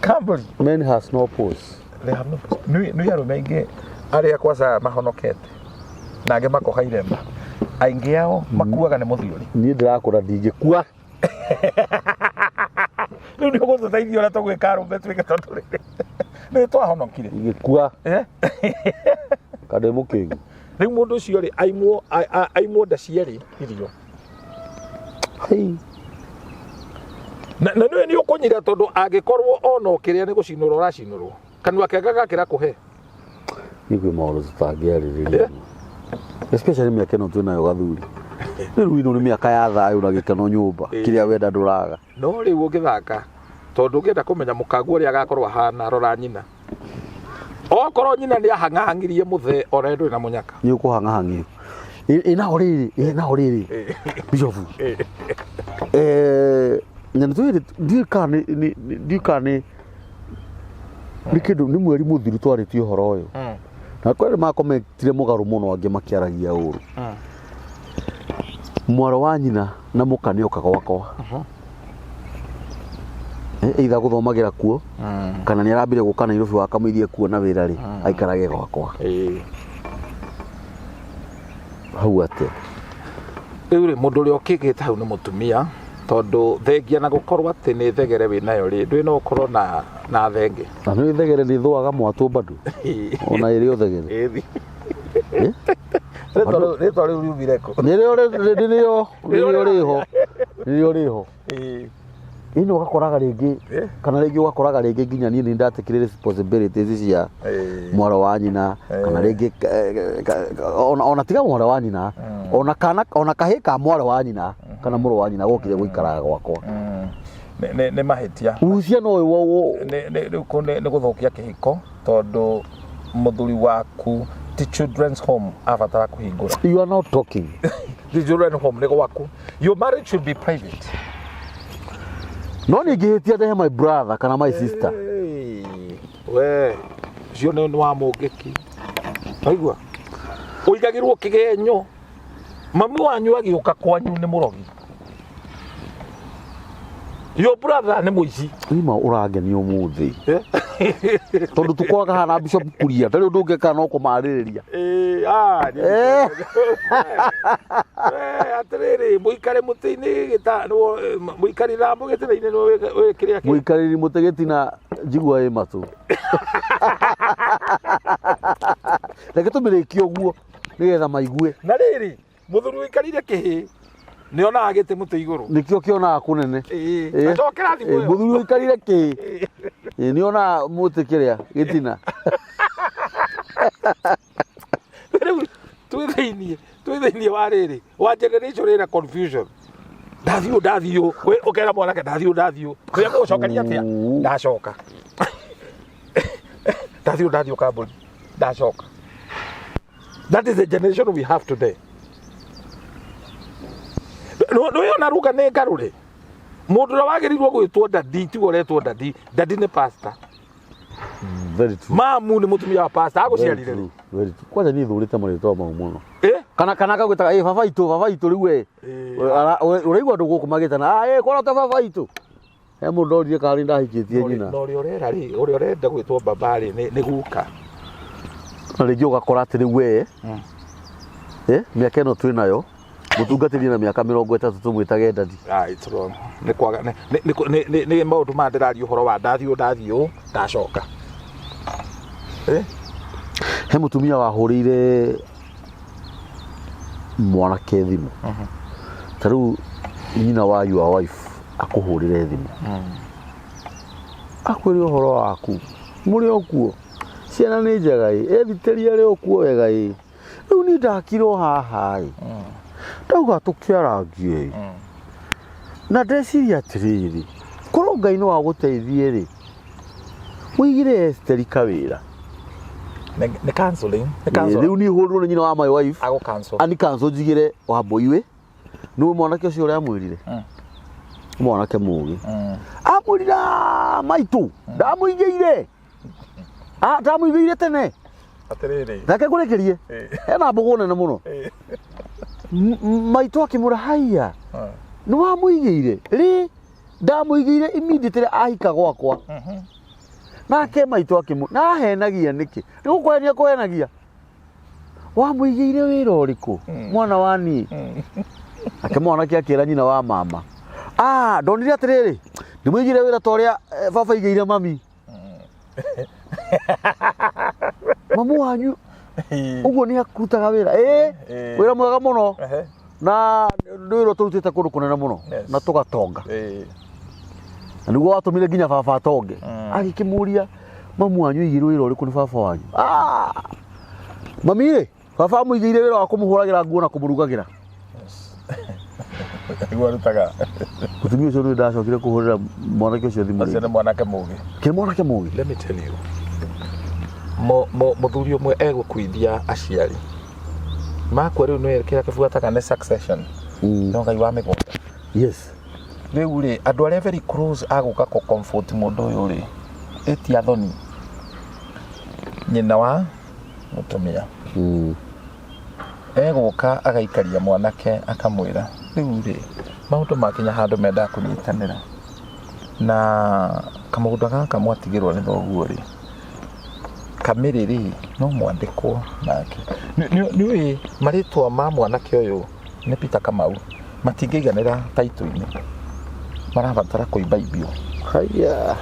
kambũri men has no pose nĩ arũme aingĩ arĩa kwaca mahonokete na angĩ makoha iremba aingĩ ao makuaga nĩ mũthiũri niĩ ndĩrakũra ndingĩkua rĩu nĩ ũgũtũteithia ũrĩa tũgwĩka arũme twĩke tondũ rĩrĩ nĩ twahonokire ingĩkua kandĩ mũkĩgu rĩu mũndũ ũcio rĩ aimwo nda cierĩ irio na nĩ ũkũnyira tondũ angĩkorwo ona ũkĩrĩa nĩ gũcinũrwo ũracinũrwo kanua kega gakĩra kũhe nĩ kwĩ maũndũ tũtangĩarĩrĩria especially mĩaka ĩno twĩnayo gathuri rĩu ino nĩ mĩaka ya thayũ na gĩkeno nyũmba kĩrĩa wenda ndũraga no rĩu ũngĩthaka tondũ ũngĩenda kũmenya mũkagu ũrĩa agakorwo ahana rora nyina okorwo nyina nĩ ahang'ang'irie mũthee ona ndũrĩ na mũnyaka nĩ ũkũhang'ang'io naho rĩrĩ bicobu na nĩ ndiũka nĩ kĩndũ nĩ mweri mũthiru twarĩtie ũhoro ũyũ na kwĩrĩ makometire mũgarũ mũno angĩ makĩaragia ũru mwaro wa nyina na mũka nĩ oka gwakwa either gũthomagĩra kuo kana nĩ arambire gũka Nairobi wakamũirie kuo na wĩra rĩ aikarage gwakwa hau atĩ rĩu rĩ mũndũ ũrĩa ũkĩgĩte hau nĩ mũtumia tondũ thengia na gũkorwo atĩ nĩ thegere wĩnayo rĩ ndwĩ no ũkorwo na thenge na nĩ thegere nĩ thũaga mwatũ bado ona ĩrĩ o thegere rĩtwa rĩu riumire kũ nĩrĩo rĩho ino ũgakoraga rĩngĩ kana rĩngĩ ũgakoraga rĩngĩ nginya niĩ nĩ ndatekire responsibilities cia mwaro wa nyina kana rĩngĩ ona tiga mwaro wa nyina ona kahĩ ka mwaro wa nyina kana mũrũ wa nyina gũkire gũikaraga gwakwa nĩ mahĩtia ucia no rĩu nĩ gũthũkia kĩhiko tondũ mũthuri waku ti children's home abatara kũhingũra you are not talking the children's home nĩ gwaku your marriage should be private no nĩ ngĩhĩtia ndehe my brother kana my sister we cio nĩ wa mũngĩki waigua ũigagĩrwo kĩgenyo mami wanyu agĩũka kwanyu nĩ mũrogi your brother nĩ mũici ima ũrangenia ũmũthĩ tondũ tũkoraga hana Bishop Kugia tarĩ ũndũ ũngĩka no kũmarĩrĩria atĩrĩrĩ mũikare mũtĩ-inĩ mũikarĩra mũgĩtĩra-inĩ nĩ kĩrĩa mũikarĩri mũtĩ gĩtina njigua ĩ matũ reke tũmĩrĩkie ũguo nĩgetha maigue na rĩrĩ mũthuri ũikarĩire kĩhĩ nĩ onaga gĩtĩ mũtĩ igũrũ nĩkĩo kĩonaga kũnene acokera thimũ ĩyo mũthuri ũikarĩire kĩhĩ nĩ onaga mũtĩ kĩrĩa gĩtina rĩu twĩ thĩiniĩ wa rĩrĩ wa generation ĩna confusion ndathiũ ũkera mwanake ndathiũ rĩrĩa gũgũcokeria atĩa ndacoka ndathiũ kambũri ndacoka that is the generation we have today nĩwe ona ruga nĩ ngarũre mũndũ ũrĩa wagĩrĩirwo gwĩtwo dadi tiwe ũretwo dadi nĩ pastor mamu nĩ mũtumia wa pastor agũciarire kwanja niĩ thũrĩte marĩtwa mau mũno kana kagwĩtaga baba itũ rĩu ũraigua andũ gũkũ magĩtana kwarota baba itũ he mũndũ ndorire kana nĩ ndahikĩtie nyina ũrĩa ũrenda gwĩtwo baba rĩ nĩ guka na rĩngĩ ũgakora atĩ rĩu we mĩaka ĩno twĩnayo mũtungatĩrie na mĩaka 30 tũmwĩtage dadi nĩ maũndũ maya ndĩraria ũhoro wa ndathiũ ndacoka he mũtumia wahũrĩire mwanake thimũ ta rĩu nyina wa your wife akũhũrĩre thimũ akwĩre ũhoro waku mũrĩ okuo ciana nĩ njega ethitĩria rĩ okuo wega rĩu niĩ ndakirwo haha ndauga tũkĩarangie na ndeciria atĩrĩrĩ korwo Ngai no agũteithie rĩ mũigire Esteri kawĩra nĩ counseling rĩu niĩ hũrĩrwo nĩ nyina wa my wife ani cancel njigĩre Wambũiwe nĩwe mwanake ũcio ũrĩa amwĩrire mwanake mugi amurira maitu ndamuigeire ndamuigeire tene atiriri nake kurekerie ena mbugu nene muno maitu akimura haiya ni wamuigeire ri ndamuigeire immediately ahika gwakwa nake maitu akimu na henagia niki nigukwenia kuhenagia wamuigeire wira uriku mwana wani akimwana akira nyina wa mama ndonire atiriri ndimuigire wira toria baba igeire mami mamu wanyu uguo ni akutaga wira wira mwega muno na wira turutite kundu kunene muno na tugatonga niguo watumire nginya baba atonge agikimuria mamu wanyu igire wira uriku ni baba wanyu mami baba amuigeire wira wa kumuhuragira nguo na kumurugagira Uthaka Mutumia ucio ndio ndacokire kuhurira mwanake ucio thimu. Acio ni mwanake mugi. Ke mwanake mugi. Let me tell you. Muthuri umwe egukuithia aciari. Makwa riu no yerekera kibuataga ne succession. No ngai wa migunda. Yes. Riu ri andu aria very close aguka ko comfort mundu uyu ri etia thoni. Nyina wa Mutumia. Eguka agaikaria mwanake akamwira riu ri maundu makinya handu menda kunyitanira na kamugundo gaka mwatigirwo ni thoguo ri kamiriri no mwandikwo nake ni maritwa ma mwanake uyu ni Peter Kamau matingeiganira taito-ini marabatara kuimba ibio haya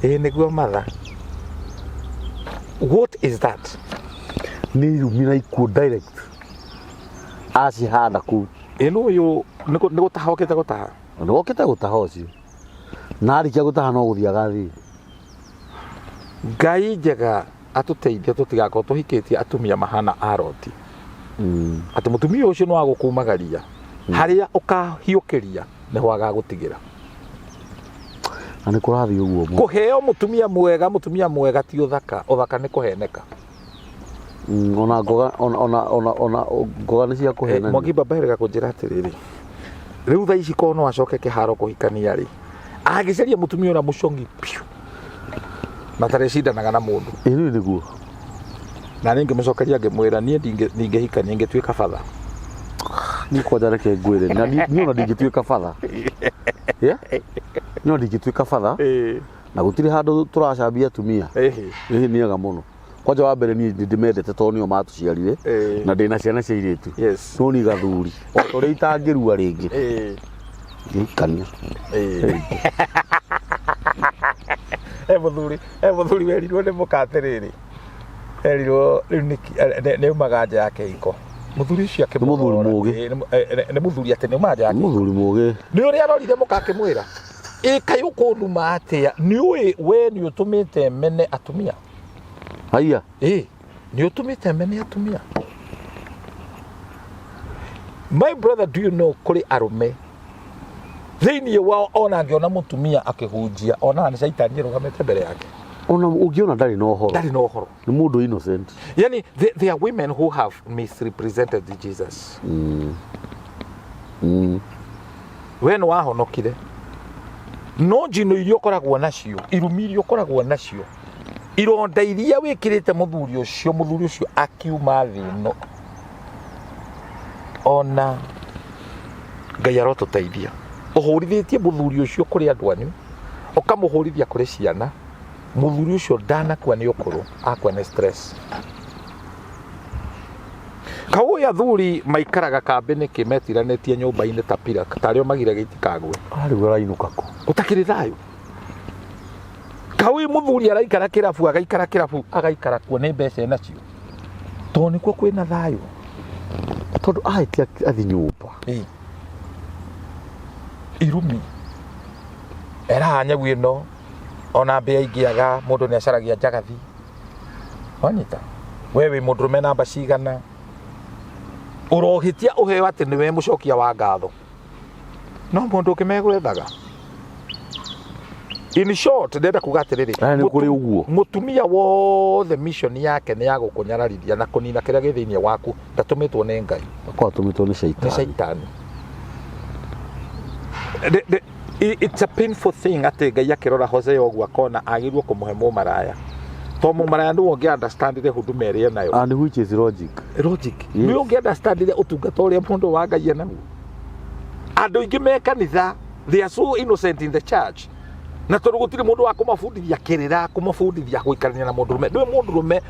niguo matha. What is that? Ni rumira ikuo direct acihanda ku ino uyu ni gutaha okite gutaha ndokite gutaha ucio narikia gutaha no guthiaga thi ngai njega atuteithie tutigako tuhikitie atumia mahana aroti ati mutumia ucio no agukumagaria haria ukahiukiria ni hwaga gutigira ani kurathi uguo kuheo mutumia mwega ti uthaka uthaka ni kuheneka ona ngoga ni cia kuhenania Mwangi baba erega kunjira atiriri riu tha ici kono acoke kiharo kuhikania ri agiceria mutumia ora mucongi piu na tare cindanaga na mundu inu niguo na ninge mucokeria ngimwira nie ndingehikania ngituika fatha ni kwanja reke ngwire na ni ona ndingituika fatha no ndingituika fatha na gutiri handu turacambia atumia niaga muno kwanja wa mbere ni ndimendete to nio matuciarire na ndina ciana cia iritu no ni gathuri o ri itangirua ringi ngikania muthuri werirwo ni mukatiriri erirwo riu ni umagaja yake iko muthuri ucio muthuri mugi ni muthuri ati ni umagaja yake muthuri mugi ni uri arorire mukakimwira kayo kunduma atia ni we ni utumite mene atumia haya ni utumite mene atumia. My brother, do you know kuri arume thiini wao ona ngiona mutumia akihunjia ona ni shaitani rugamete mbere yake ona ungiona ndari no horo ni mundu innocent yani there are women who have misrepresented Jesus when wahonokire no njino irio koragwo nacio irumi irio koragwo nacio ironda iria wikirite muthuri ucio akiuma thino ona ngai arotuteithia uhurithitie muthuri ucio kuri andu anyu ukamuhurithia kuri ciana muthuri ucio ndanakua ni ukuru akwa ni stress kawo ya thuri maikaraga kambini kimetiranetie nyumba-ini tapira tario magire gitikagwe ari urainuka ku utakiri thayo kawi muthuri araikara kirabu agaikara kuo ni mbeca nacio to nikuo kwina thayo tondu ahiti athi nyumba irumi era nyagu ino ona mbia ingiaga mundu ni acaragia njagathi wanyita wewe mundurume namba cigana urohitia uheo ati niwe mucokia wa ngatho no mundu ukimegwethaga in short ndenda kuga atiriri mutumia wothe mission yake ni ya gukunyararithia na kunina kiria githiini waku ndatumitwo ni ngai kwa tumitwo ni shaitani It's a painful thing ati Ngai akirora Hosea ogwa kona agirwo kumuhe mumaraya to mumaraya ndu onge understand the huduma ĩrĩa nayo and which is logic ni onge understand the utungata ũrĩa mũndũ wa Ngai naguo andũ ingĩ me kanitha they are so innocent in the church na tondũ gũtirĩ mũndũ wa kũmabundithia kĩrĩra kũmabundithia gũikarania na mũndũrũme ndũĩ mũndũrũme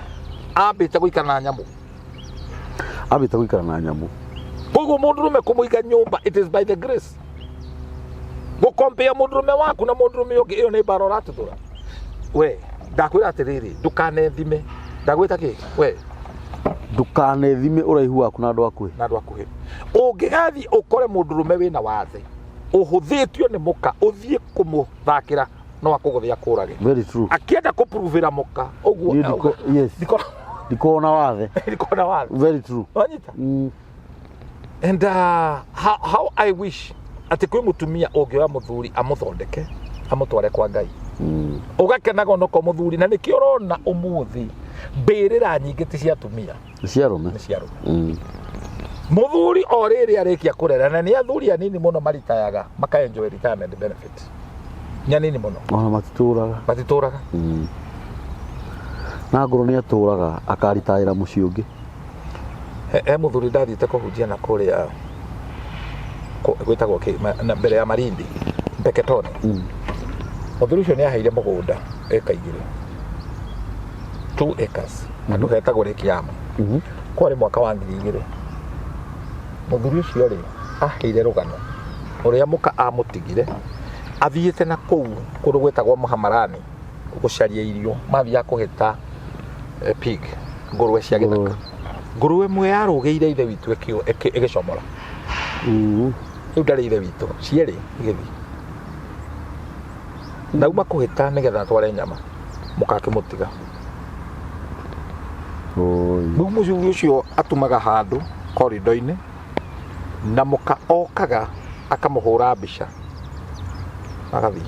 ambĩte gũikara na nyamũ koguo mũndũrũme kũmũiga nyũmba it is by the grace gukompea mũndũrũme waku na mũndũrũme ũngĩ ĩyo nĩ mbara ũratũtũra we ndakwĩra atĩrĩrĩ ndũkanethime ndagwĩta kĩ we ndũkanethime ũraihu waku na andũ akuhĩ ũngĩgathi ũkore mũndũrũme wĩna wathe ũhũthĩtio nĩ mũka ũthiĩ kũmũthakĩra no akũgũthia kũrage very true akĩenda kũpruvĩra mũka ũguo yes ndikona wathe very true wanyita and how I wish ati kwĩ mũtumia ũngĩoya mũthuri amũthondeke amũtware kwa Ngai ũgakenaga no ko mũthuri na nĩkĩo ũrona ũmũthĩ mbĩrĩra nyingĩ ti cia atumia ciarũme mũthuri o rĩrĩ arĩkia kũrera na nĩ athuri anini mũno maritayaga makaenjoy retirement benefit nyanini mũno ona matitũraga na ngoro nĩ atũraga akaritayĩra mũciĩ ũngĩ mũthuri ndathiĩte kũhunjia na kũrĩa gwĩtagwo na mbere ya Marindi Mpeketoni mũthuri ũcio nĩ aheire mũgũnda eka 2 acres andũ hetagwo Rĩkiama kwarĩ mwaka wa 2000 mũthuri ũcio rĩ aheire rũgano ũrĩa mũka amũtigire athiĩte na kũu kũndũ gwĩtagwo Mũhamarani gũcaria irio mathia kũheta pig ngũrwe cia gĩthaka ngũrwe ĩmwe yarũgĩire ithe witũ ĩgĩcomora rĩu ndarĩ ithe witũ cierĩ igĩthiĩ nauma kũhĩta nĩgetha tware nyama mũkakĩmũtiga rĩu mũthuri ũcio atumaga handũ korido-inĩ na mũka okaga akamũhũra mbica agathiĩ.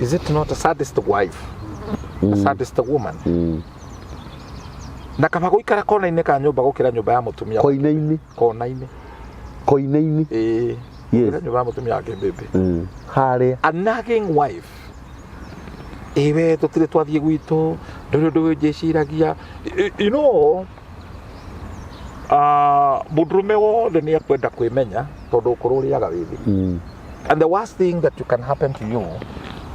Is it not a saddest wife? A saddest woman? Na kama gũikara kona-inĩ ka nyũmba gũkĩra nyũmba ya mũtumia koine-inĩ yes nyũmba ya mũtumia wake mbĩmbĩ harĩa a nagging wife ewe tũtirĩ twathiĩ gwitũ ndũrĩ njĩciragia you know mũndũrũme wothe nĩ akwenda kwĩmenya tondũ ũkũrũ ũrĩaga wĩthĩ and the worst thing that you can happen to you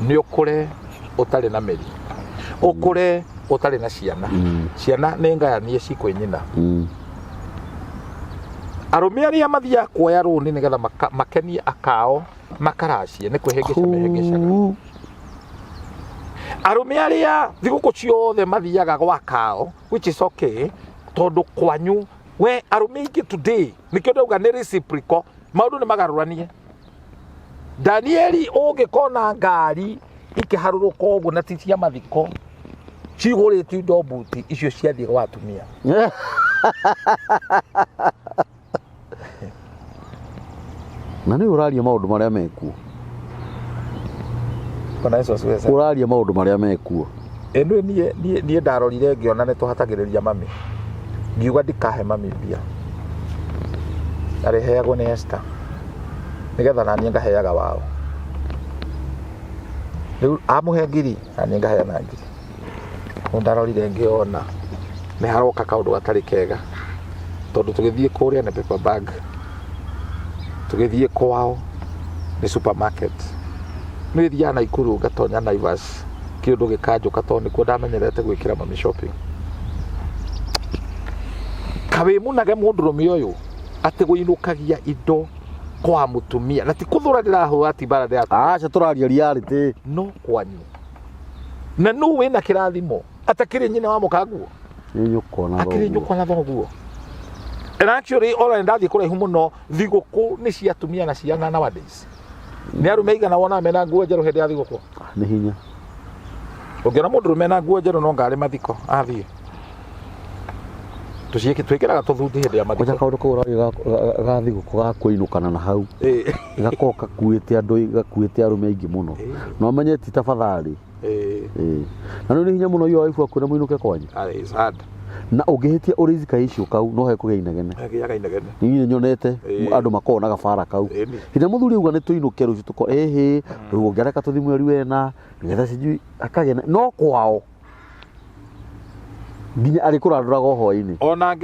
nĩ ũkũre ũtarĩ na mĩri ũkũre ũtarĩ na ciana ciana nĩ ngayanie cikwĩ nyina arũme arĩa mathiaga kuoya rũni nĩgetha makenie akao makaracie nĩ kwĩhĩngĩca mehĩngĩcaga arũme arĩa thigũkũ ciothe mathiaga gwakao which is okay tondũ kwanyu we arũme aingĩ today nĩkĩo ndauga nĩ reciprocal maũndũ nĩ magarũranie Danieli ũngĩkona ngari ikĩharũrũka ũguo na ti cia mathiko cigũrĩtwo indo mbuti icio ciathiĩ gwa atumia na nĩ ũraria maũndũ marĩa mekuo ũraria maũndũ marĩa mekuo ĩno niĩ ndarorire ngĩona nĩ tũhatagĩrĩria mami ngiuga ndikahe mami mbia arĩheagwo nĩ Esther nĩgetha naniĩ ngaheaga wao rĩu amũhe ngiri naniĩ ngaheana ngiri ndarorire ngĩona nĩ haroka kaũndũ gatarĩ kega tondũ tũgĩthiĩ kũrĩa nĩ paper bag tũgĩthiĩ kwao nĩ supermarket nĩ thiana Ikuru ngatonya Naivas kĩndũ gĩkanjũka tondũ nĩkuo ndamenyerete gwĩkĩra mami shopping kawĩmunage mũndũrũme ũyũ atĩ gũinũkagia indo kwa mũtumia na ti kũthũra ndĩrahũra ti bara ndĩra aca tũraria reality no kwanyu na nũ wĩna kĩrathimo atakĩrĩ nyina wa mũkanguo akĩrĩ nyũkwa na thoguo and actually all ndathiĩ kũraihu mũno thigũkũ nĩ cia atumia na ciana nowadays nĩ arũme igana wona mena nguo njerũ hĩndĩ ya thigũkũ nĩ hinya ũngĩona mũndũrũme na nguo njerũ no ngarĩ mathiko athiĩ twĩkĩraga tũthundi hĩndĩ ya mathiko kaũndũ kau ga thigũkũ ga kũinũkana na hau gakorwo gakuĩte andũ gakuĩte arũme aingĩ mũno no amenye ti tafadhali na nĩ hinya mũno iyo waifu akuona mũinũke kwanyu it's hard na ũngĩhĩtia ũrĩzika icio kau no hekũgĩa inegene yaga inegene niĩ nyonete andũ makonaga bara kau hina mũthuri uga nĩ tũinũke rũciũ tũko rĩu ũngĩareka tũthi mweri wena nĩgetha sijui akagĩa no kwao nginya arĩ kũrandũraga hwainĩ ona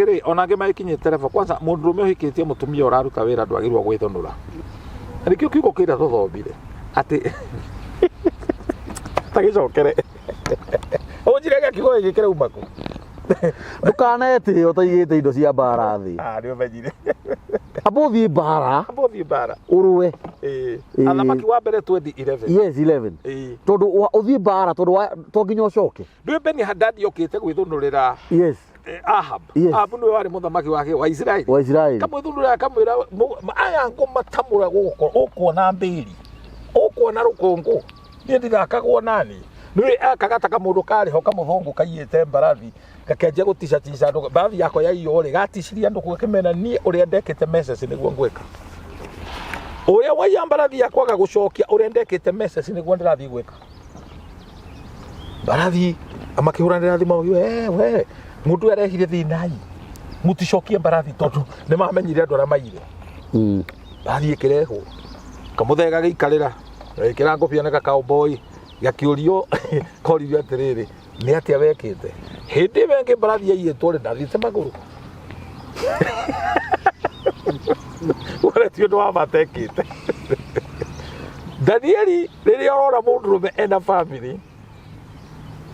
angĩ magĩkinyĩte level kwanza mũndũrũme ũhikĩtie mũtumia ũraruta wĩra ndwagĩrĩirwo gwĩthũnũra nĩkĩo kiugo kĩrĩa tũthomire atĩ tagĩcokere ũnjirega kiugo gĩkĩ kĩrauma kũ ndũkanetĩe ũtaigĩte indo cia mbara thĩ nĩ ũmenyire amba ũthiĩ mbara ũrũe athamaki wa mbere 2011 yes 11 tondũ ũthiĩ mbara tondũ to nginya ũcoke ndũĩ Beni Hadadi okĩte gwĩthũnũrĩra yes Ahab nĩwe warĩ mũthamaki wake wa Israeli kamwĩthũnũrĩra kamwĩra aya ngũmatamũra gũkũ ũkuona mbĩri ũkuona rũkũngũ niĩ ndigakagwo nani nĩwe akagata kamũndũ karĩho kamũthũngũ kaiyĩte mbarathi gakenjia gũtica andũ mbarathi yako ya iyo rĩ gaticiria andũ gũkĩmena niĩ ũrĩa ndekĩte message nĩguo ngwĩka ũrĩa waiya mbarathi yakwa gagũcokia ũrĩa ndekĩte message nĩguo ndĩrathiĩ gwĩka mbarathi amakĩhũranĩra thimũ we mũndũ arehire thĩnai mũticokie mbarathi tondũ nĩmamenyire andũ arĩa maire mbarathi ĩkĩrehwo kamũthega gĩikarĩra gĩkĩra ngũbia na cowboy gakĩũrio koririo atĩrĩrĩ nĩ atĩa wekĩte hĩndĩ wengĩ mbarathi yaiyĩtwo rĩ ndathiĩte magũrũ ti ũndũ wa bata ekĩte Danieli rĩrĩa ũrona mũndũrũme ena family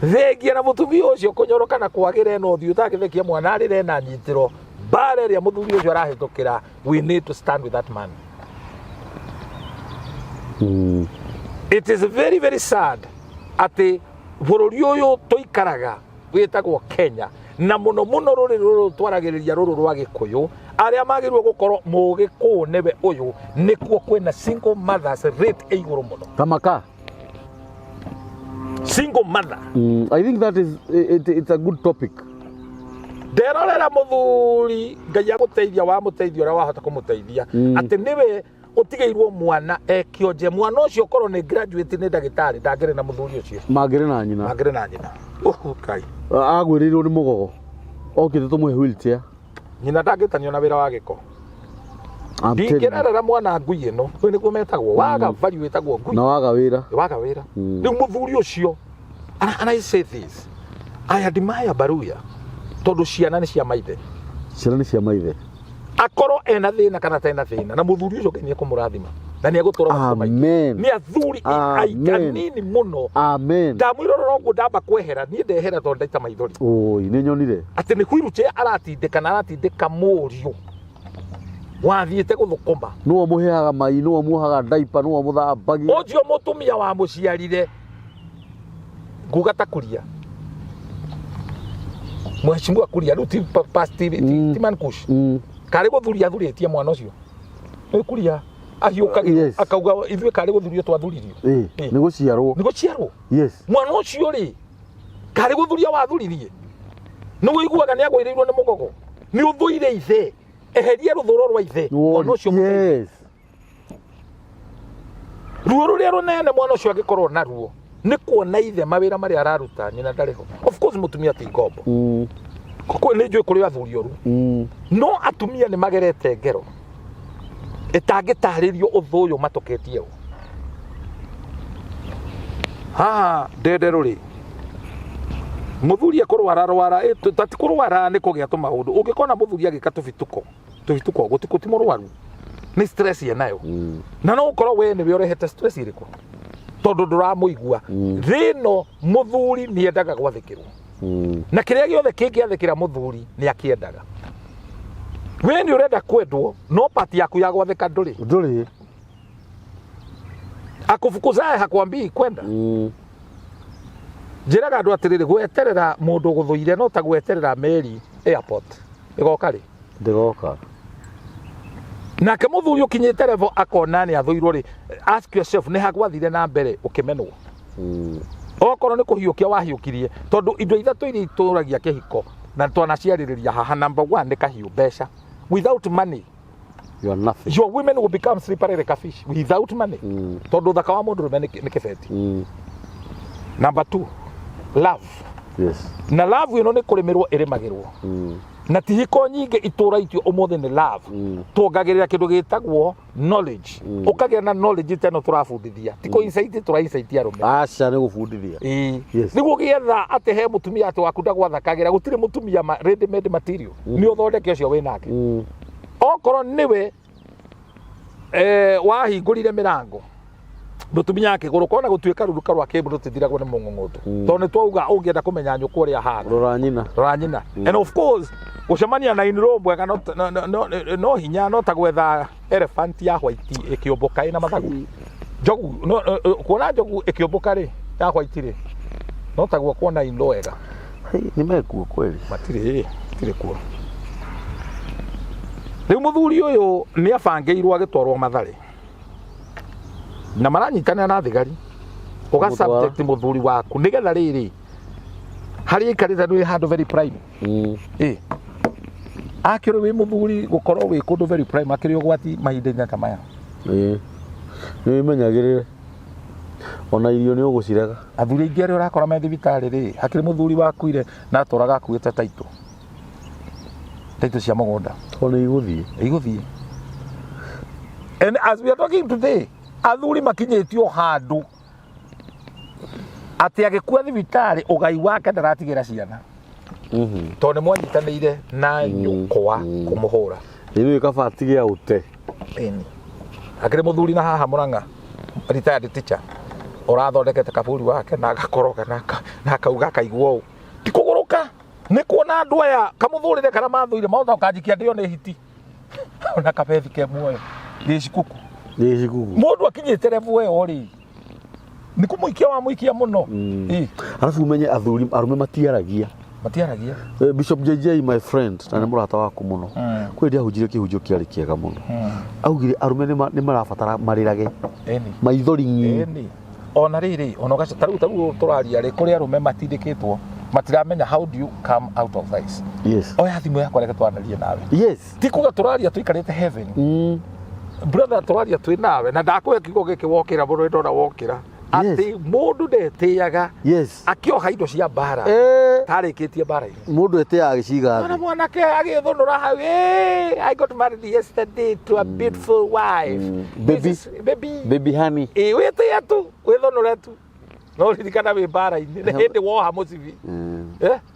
thengia na mũtumia ũcio kũnyoroka na kwagĩra ĩno ũthiũ ũtangĩthekia mwana arĩre na nyitĩro mbara ĩrĩa mũthuri ũcio arahĩtũkĩra we need to stand with that man. It is very very sad atĩ bũrũri ũyũ tũikaraga wĩtagwo Kenya na mũno rũrĩrĩ rũrũ twaragĩrĩria rũrũ rwa Gĩkũyũ arĩa magĩrĩirwo gũkorwo mũgĩkũũ nĩwe ũyũ nĩkuo kwĩna single mothers rate ĩ igũrũ mũno kamaka single mother. I think that is it's a good topic. Nderorera mũthuri Ngai agũteithia wa mũteithia ũrĩa wahota kũmũteithia atĩ nĩwe ũtigĩirwo mwana ekĩonje mwana ũcio korwo nĩ graduate nĩ ndagĩtarĩ ndangĩrĩ na mũthuri ũcio mangĩrĩ na nyina Kai agwĩrĩirwo nĩ mũgogo okĩte tũmũhe wheelchair nyina ndangĩtanio na wĩra wa gĩko ndingĩrerera mwana ngui ĩno ũyũ nĩguo metagwo waga value wĩtagwo ngui na waga wĩra rĩu mũthuri ũcio and I say this I admire Baruya tondũ ciana nĩ cia maithe akorwo ena thĩna kana tena thĩna na mũthuri ũcio nĩ ekũmũrathima na nĩ egũtũra nĩ athuri anini mũno ndamwĩrora ũguo ndamba kwehera niĩ ndehera tondũ ndaita maithori nĩ nyonire atĩ nĩ wheelchair aratindĩka mũriũ wathiĩte gũthũkũma nĩwe mũheaga mai nĩwe muohaga diaper nĩwe mũthambagia ũcio mũtumia wa mũciarire nguga ta Kuria Mheshimiwa Kuria rĩu ti Mankush karĩ gũthuria athurĩtie mwana ũcio nĩ Kuria ahiũkagĩra akauga ithuĩ karĩ gũthurio twathuririo nĩ gũciarwo yes mwana ũcio rĩ karĩ gũthuria wathuririe nĩ wĩiguaga nĩ agwĩrĩirwo nĩ mũgogo nĩ ũthũire ithe eheria rũthũro rwa ithe mwana ũcio yes ruo rũrĩa rũnene mwana ũcio angĩkorwo naruo nĩ kuona ithe mawĩra marĩa araruta nyina ndarĩ ho of course mũtumia ti ngombo kuko nĩ njũĩ kũrĩ athuri oru no atumia nĩ magerete ngero ĩtangĩtarĩrio ũthũ ũyũ matoketie ũũ ndenderũ rĩ mũthuri ekũrwara tati kũrwara nĩ kũgĩa tũmaũndũ ũngĩkona mũthuri agĩka tũbituko gũtikũ mũrwaru nĩ stress yenayo na no ũkorwo we nĩwe ũrehete stress ĩrĩkũ tondũ ndũramũigua thĩno mũthuri nĩ endaga gwathĩkĩrwo na kĩrĩa gĩothe kĩngĩathĩkĩra mũthuri nĩ akĩendaga we nĩ ũrenda kwendwo no pati yaku ya gwathĩka ndũrĩ akufukuzae hakwambii kwenda njĩraga andũ atĩrĩrĩ gweterera mũndũ gũthũire no ta gweterera meri airport ĩgoka rĩ ndĩgoka nake mũthuri ũkinyĩte level akona nĩ athũirwo rĩ ask yourself nĩ hagwathire na mbere ũkĩmenwo okorwo nĩ kũhiũkia wahiũkirie tondũ indo ithatũ iria itũragia kĩhiko na twanaciarĩrĩria haha number 1 nĩ kahiũ mbeca without money you are nothing your women will become slippery like a fish without money tondũ thaka wa mũndũ rũme nĩ kĩbeti number 2 love Yes. Na love ino ni kurimirwo irimagirwo. Na tihiko nyinge itura itio umothe ni love. Tuongagirira kindu gitagwo knowledge. Ukagira na knowledge teno turabundithia. Tiko insight tura insight arume. Acha ni gubundithia. Yes. Niguo gietha ate he mutumia ati wakunda gwathakagira gutire mutumia ready made material. Ni uthondeke ucio winake. Okoro niwe wahingurire mirango. Mutumia yake gurukona gutuika ruruka rwa kebulu tithiragwo ni mung'ung'utu. Tondu twauga ungienda kumenya nyuko uri ahana. Rora nyina. And of course gucemania na inro Mwega no hinya no ta gwetha elephant ya white ikiomboka ina mathagu. Jogu no kuona jogu ikiomboka ri ya white ri. No ta gwo kuona inro wega. Ni mekuo kweli. Matire kuo. Riu muthuri uyu ni abangeirwo agitwarwo Mathare. Na maranyitana na thigari uga subject muthuri waku nigetha riri hari ikarira ni handu very prime akiro wi muthuri gukorwo wi kundu very prime akiri ugwati mahinda kama ya ni menyagirire ona irio ni ugucirega athuri ingi ari urakora me thibitari ri hakiri muthuri wakuire na aturaga akuite taito cia mugunda ona iguthie and as we are talking today athuri makinyetio handu ati agikua thibitari ugai wake ndaratigira ciana tondu mwanyitanire na nyukwa kumuhura riu ikabatige aute akiri muthuri na haha Murang'a retired teacher urathondekete kaburi wake na agakoroga na akauga akaigwo tikuguruka ni kuona andu aya kamuthurire kana mathuire mautha ukanjikia ndio ni hiti ona kabethi ke muoyo gicikuku mundu akinyite level eo ri ni kumuikia wa muikia muno alafu umenye athuri arume matiaragia Bishop JJ my friend na murata waku muno kwi ndia hujire kihunjio kiari kiega muno augire arume ni marabatara marirage maithoringi ona riri ona gacha taru turaria ri kuri arume matindikitwo matiramenya how do you come out of this. Yes. Oya thimu yakwa reke twanarie nawe. Yes. Ti kuga turaria tuikarite heaven. Brother turaria twi nawe na ndakwe kigo giki wokira muno ndona wokira ati mundu ndetiaga. Yes. Akioha indo cia bara tarikitie bara ini mundu etiaga agiciga na mwanake agithunura hau I got married yesterday to a beautiful wife. Baby honey wete atu withunura tu no ririkana wi bara ini ne hindi woha mucivi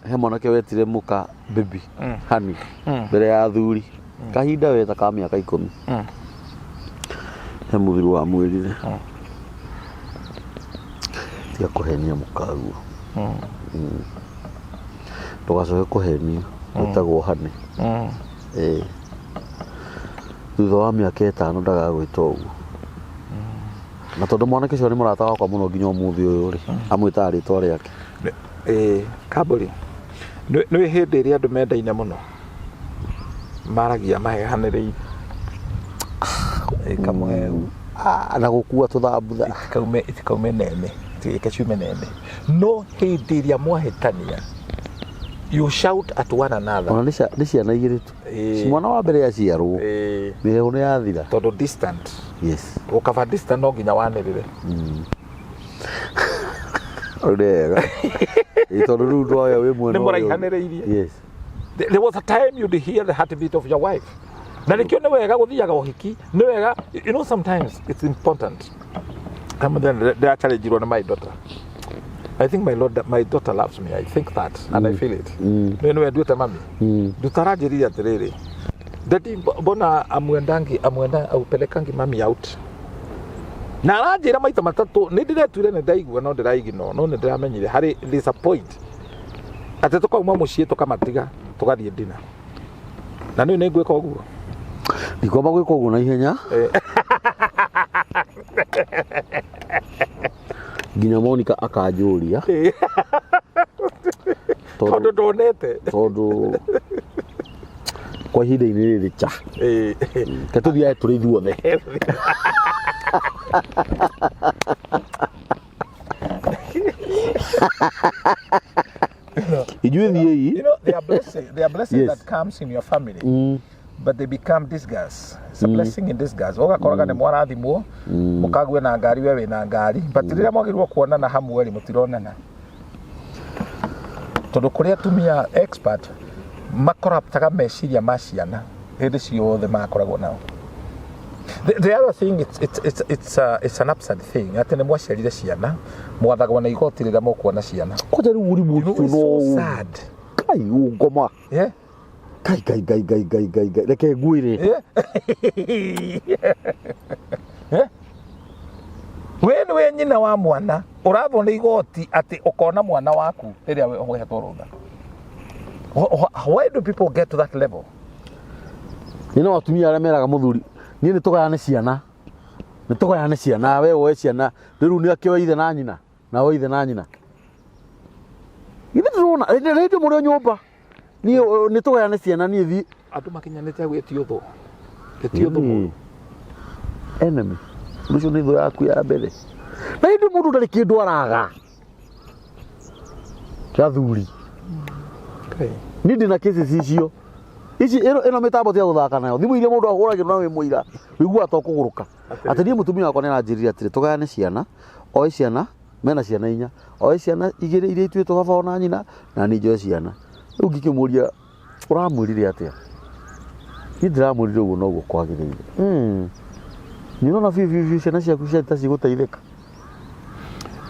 he mwanake wetire muka baby honey mbere ya athuri kahinda weta ka miaka 10 he muthiru wa mwirire tia kuhenia mukaguo tugacoke kuhenia gwitagwo hane thutha wa miaka 5 ndagagwita uguo na tondu mwanake cio ni murata wakwa muno nginya umuthi uyu ri amwita ritwa riake kaburi ni hindi ri andu mendaine muno maragia mahehanirei kamwe na gukua tuthambutha itikaume nene ikaciume nene no hindi ria mwahitania you shout at one another ona ni ciana igiri tu si mwana wa mbere yaciarwo mĩhehũ nĩ yathira tondu distant yes ukava distant no nginya wanirire orega tondu riu ndoya wi mwena ni muraihanĩrĩirie yes there was a time you'd hear the heartbeat of your wife na nikio ni wega guthiaga uhiki ni wega you know sometimes it's important come then they actually jiro na my daughter I think my daughter loves me. I think that and I feel it. When we do it mami. Dutarajiri atiriri. Daddy bona amwenda aupelekangi mami out. Na arajira maita matatu ni ndiretwire ne ndaigua no ndiraigino no ndiramenyire hari there's a point. Ate tukauma mucie tukamatiga tugathie dina. Na ni ngweka uguo. Ndikwamba gwika uguo na ihenya. Nginya Monica akanjuria tondu ndonete tondu kwa ihinda-inĩ rĩrĩ cha ke tuthiae tũrĩ ithuothe inyuĩ thiĩi you know they are blessing that comes in your family but they become disguise. It's a blessing in disguise. Ugakoraga ni mwarathimwo mukague na ngari wewe na ngari but rira mwagirwo kuonana hamwe ri mutironana tondu kuria atumia expert makoraptaga meciria ma ciana hindi ciothe makoragwo nao. The other thing, it's an upside thing. Ati nĩ mwaciarire ciana mwathagwo na igoti rĩrĩa mũkuona ciana. Koja rĩu ũrimũ ũcio no sad. Kai ngoma. Yeah. Kai reke ngwĩre. We nyina wa mwana ũrathwo nĩ igoti ati ũkona mwana waku rĩrĩa we ũhetwo rũtha. Why do people get to that level? Atumia arĩa meraga mũthuri niĩ nĩ tũgayane ciana we woe ciana rĩu nĩ akĩoe ithe na nyina na woe ithe na nyina. Ithe ndĩrona rĩndĩ mũrĩ nyũmba niĩ nĩ tũgayane ciana niĩ thi andũ makinyanĩte gwĩtio thũ. Gĩtio thũ. Enemy. Ũcio nĩ thũ yaku ya mbere. Na hĩndĩ mũndũ ndarĩ kĩndũ araga. Gathuri. Okay. Niĩ ndĩna cases icio. Ici ĩno mĩtambo tia gũthaka nayo. Thimũ iria mũndũ ahũragĩrwo na wĩ mũira. Wĩigua atokũgũrũka. Atĩ niĩ mũtumia wakwa nĩ aranjĩrire atĩrĩ tũgayane ciana. Oe ciana mena ciana inya. Oe ciana igĩrĩ iria ituĩtwo baba ona nyina na niĩ njoe ciana. Rĩu ngĩkĩmũria ũramwĩrire atĩa? Niĩ ndĩramwĩrire ũguo noguo kwagĩrĩire. Nĩ ũrona biũ ciana ciaku cigũteithĩka.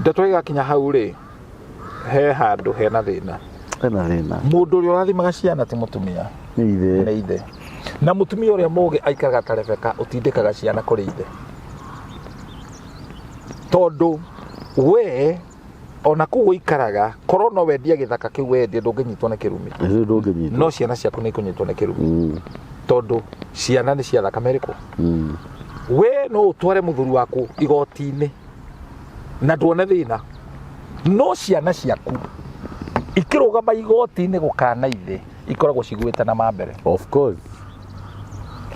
Ndeto ĩgakinya hau rĩ he handũ hena thĩna. Mũndũ ũrĩa ũrathimaga ciana ti mũtumia. Nĩ ithe. Na mũtumia ũrĩa mũũgĩ aikaraga ta Rebeka ũtindĩkaga ciana kũrĩ ithe. Tondũ we ona kũu ikaraga korwo no wendia gĩthaka kĩu wendia ndũngĩnyitwo nĩ kĩrumi. No ciana ciaku nĩ ikũnyitwo nĩ kĩrumi. Tondũ ciana nĩ cia thakame ĩrĩkũ. We no ũtware mũthuri waku igoti-inĩ na nduone thĩna. No ciana ciaku ikirugama igoti-inĩ gũkana ithe ikoragwo ciguĩte na mambere. Of course.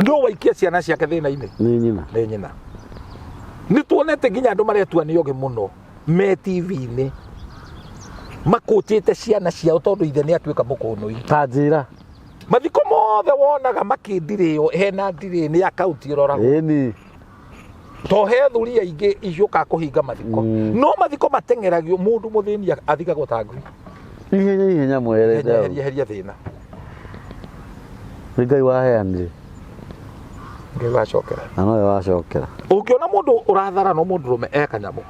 Ndio waikia ciana ciake thĩna-inĩ. Nĩ nyina. Nĩ tuonete nginya andũ maretuanio oge mũno me TV-inĩ makũtĩte ciana ciao tondũ ithe nĩ atuĩka mũkũnũi. Ta njĩra. Mathiko mothe wonaga makĩndirĩo hena ndirĩ nĩ akaunti ĩroragwo. Ĩni. To he thuri aingĩ icioka kũhinga mathiko. No mathiko mateng'eragio mũndũ mũthĩni athigagwo ta ngui. Ihenya mwererea. Heria thĩna. Ngai waheanire. Ngai wacokera. Na nowe wacokera. Ũngĩona mũndũ ũrathara no mũndũrũme eka nyamũ.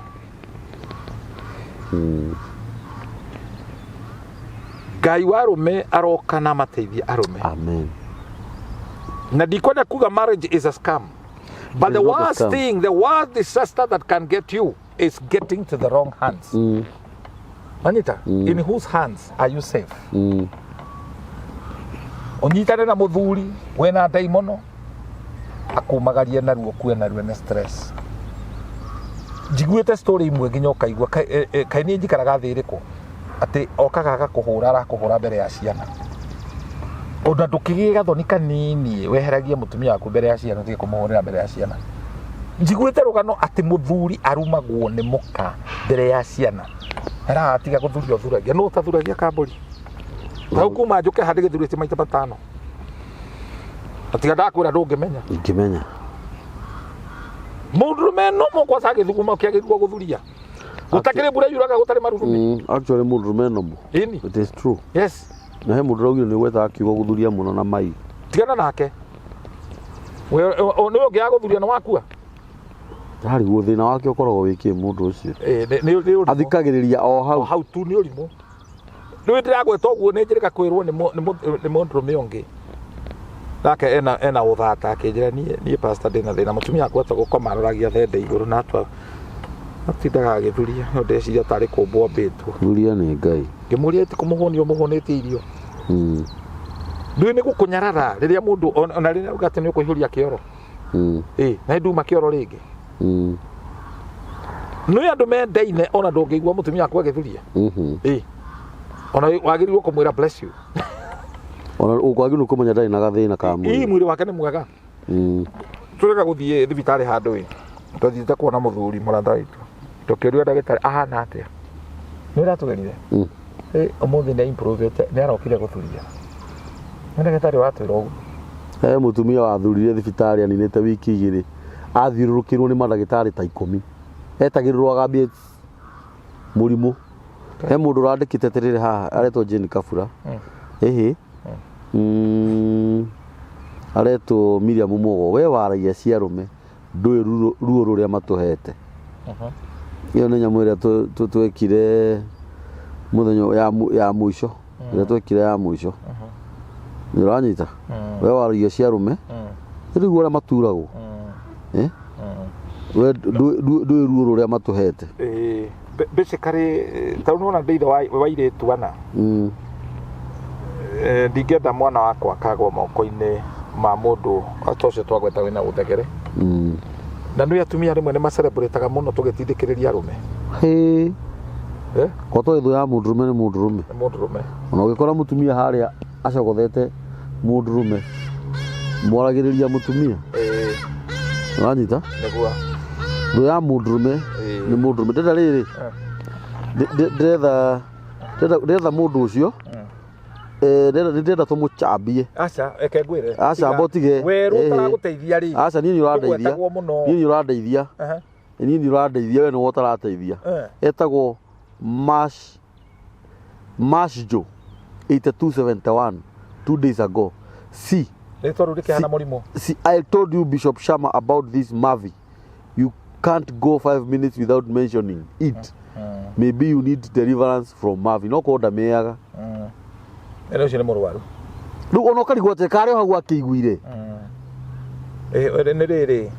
Ngai wa arũme aroka na mateithia arũme. Amen. Na ndikwenda kuga marriage is a scam. But the worst thing, the worst disaster that can get you is getting to the wrong hands. Anita, in whose hands are you safe? Onyitane na mũthuri wena ndaimono akumagarie naruo kue naruo na stress. Njiguĩte story imwe nginya ũkaigua kaĩ niĩ njikaraga thĩ ĩrĩkũ atĩ okaga agakũhũra mbere ya ciana. Ona ndũkĩgĩe gathoni kanini weheragie mũtumia waku mbere ya ciana ũtige kũmũhũrĩra mbere ya ciana. Njiguĩte rũgano atĩ mũthuri arumagwo nĩ mũka mbere ya ciana. Hera atiga gũthuria ũthuragia no ũtathuragia kambũri. Hau kuma njũke handĩ gĩthurĩte maita matano. Atiga ndakwĩra ndũngĩmenya. Ngĩmenya. Mũndũrũme no mũkwaca gĩthuguma kĩagĩrĩirwo gũthuria. Gũtakĩrĩ mbura yuraga gũtarĩ marurumi. Actually mũndũrũme no mo. It is true. Yes. Na he mũndũ raugire nĩ gweta akiuga gũthuria mũno na mai. Tigana nake. We nĩ ũngĩaga gũthuria na wakua. Harĩ thĩna wake ũkoragwo wĩkĩe mũndũ ũcio. Athikagĩrĩria o hau. Hau tu nĩ ũrimũ. Rĩu ndĩragweta ũguo nĩ njĩrĩga kwĩrwo nĩ mũndũrũme ũngĩ. Nake ena ũthata akĩnjĩra niĩ pastor ndĩna thĩna mũtumia wakwa gũkoma aroragia thende igũrũ na atwa atindaga agĩthuria no ndeciria tarĩ kũmbwo mbĩtwo. Thuria nĩ Ngai. Ngĩmũria ati kũmũhũnio mũhũnĩtie irio. Ndũĩ nĩ gũkũnyarara rĩrĩa mũndũ ona rĩrĩa uga atĩ nĩ ũkũihũria kĩoro. Na nduma kĩoro rĩngĩ. Nĩ andũ mendaine ona ndũngĩigua mũtumia wakwa agĩthuria. Ona wagĩrĩirwo kũmwĩra bless you. Ona ũkwagĩrĩirwo kũmenya ndarĩ na gathĩna ka mwĩrĩ. Mwĩrĩ wake nĩ mwega. Tũrega gũthiĩ thibitarĩ handũ twathiĩte kuona mũthuri mũratha witũ. Tũkĩũria ndagĩtarĩ ahana atĩa. Nĩ ũratũgerire. Ũmũthĩ nĩ improvete nĩ arokire gũthuria. Nĩ ndagĩtarĩ watwĩra ũguo. He mũtumia wathurire thibitarĩ aninĩte wiki igĩrĩ. Athiũrũrũkĩrwo nĩ mandagĩtarĩ ta 10. Etagĩrĩrwo agambie mũrimũ. he mundu randikite tirire haha aretwo Jane Kabura ehe aretwo Miriam Mugo we waragia cia rume ndui ruo ruria matuhete iyo nä nyamå ä rä a twekire må thenya ya muico ä rä a twekire ya muico nä ranyita we waragia cia rume rä u å rä a maturagwo we ndui ruo rå rä a matåhete basically tau nona ndä wa irä tu ana ndingĩenda mwana wakwa akagwo moko-inĩ ma mũndũ ta ũcio twagweta wĩna ũthegere na nĩ atumia rĩmwe nĩ macelebrataga mũno tũgĩtindĩkĩrĩria arũme koto ithũ ya mũndũrũme nĩ mũndũrũme ona ũgĩkora mũtumia harĩa acogothete mũndũrũme mwaragĩrĩria mũtumia ũranyita thũ ya mũndũrũme nĩ mũndũrũme ndĩrenda rĩrĩ ndĩretha mũndũ ũcio ndĩrenda tũmũcambie aca mbotige aca niĩ nĩ ũrandeithia we nĩwe ũtarateithia etagwo Mashjo 8271 2 days ago. See, I told you Bishop Shama about this Mavi. You can't go 5 minutes without mentioning it. Maybe you need deliverance from Mavi. No koda meaga. Eno cine mũrwaru. Rĩu ona ũkarigwo atĩ karĩ o hau akĩiguire. Nĩ rĩrĩ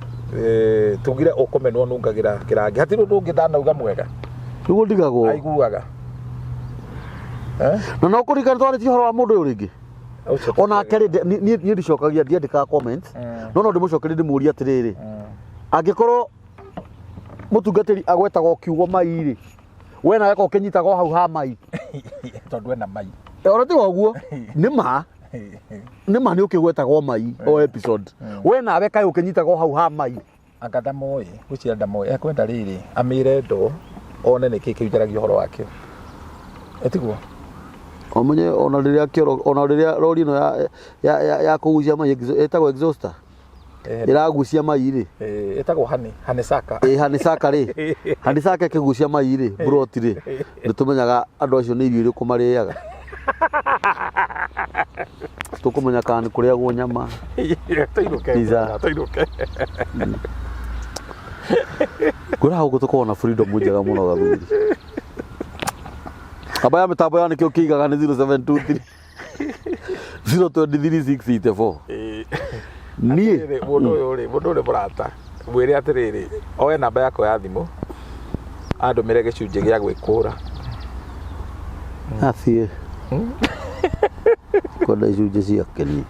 tugire ũkũmenwo nungagĩra kĩrangi. Hatirĩ ũndũ ũngĩ ndanauga Mwega. Nĩguo ndigagwo. Aiguaga. Na no kũririkana twarĩtie ũhoro wa mũndũ ũyũ rĩngĩ. Ona akĩrĩ niĩ ndicokagia ndiandĩkaga comment. No ndĩmũcokerie ndĩmũũrie atĩrĩrĩ. Angĩkorwo mũtungatĩri agwetagwo kiugo mai-rĩ, we nawe ko ũkĩnyitagwo hau ha mai. Tondũ ena mai. Ona tiga ũguo nĩ ma nĩ ũkĩgwetagwo mai o episode we nawe kaĩ ũkĩnyitagwo hau ha mai anga ndamoĩ gwĩciria ndamoĩ ekwenda rĩrĩ amĩre ndo one nĩkĩ kĩunjaragia ũhoro wake etiguo omenye ona rĩrĩa rori ĩno ya kũgucia mai ĩtagwo exhauster ĩragucia mai-rĩ ĩtagwo hanesaka hanesaka-rĩ hanesaka ĩkĩgucia mai-rĩ broti-rĩ nĩtũmenyaga andũ acio nĩ irio irĩkũ marĩaga tũkũmenya kana nĩ kũrĩagwo nyama tũinũke kwĩraha ũguo tũkoragwo na freedom njega mũno gathuri kamba ya mĩtambo ya nĩkĩo kĩigaga nĩ 0723 023684 niĩ mũndũ ũrĩ mũrata mwĩre atĩrĩrĩ oe namba yakwa ya thimũ andũmĩre gĩcunjĩ gĩa gwĩkũra athiĩ kwenda icunjĩ ciake niĩ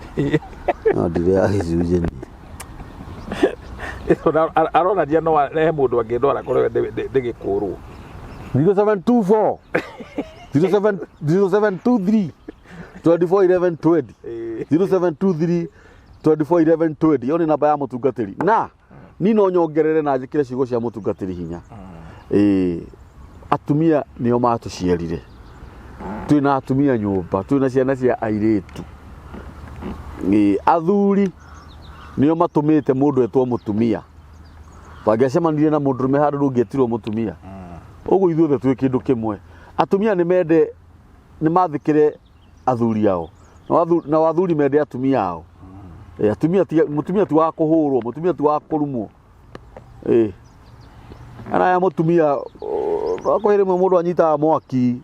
no ndirĩ ya gĩcunjĩ niĩ aronania no arehe mũndũ angĩ no arakorwo ndĩgĩkũrwo 0724 0723 241120 0723 241120 iyo nĩ namba ya mũtungatĩri na niĩ no nyongerere na njĩkĩre ciugo cia mũtungatĩri hinya atumia nĩo matũciarire twĩna atumia nyũmba twĩna ciana cia airĩtu athuri nĩo matũmĩte mũndũ etwo mũtumia bangĩacemanirie na mũndũrũme handũ ndũngĩetirwo mũtumia ũguo ithuothe twĩ kĩndũ kĩmwe atumia nĩ mathĩkĩre athuri ao na athuri mende atumia ao mũtumia ti wa kũhũrwo mũtumia ti wa kũrumwo anaya mũtumia akwĩ rĩmwe mũndũ anyitaga mwaki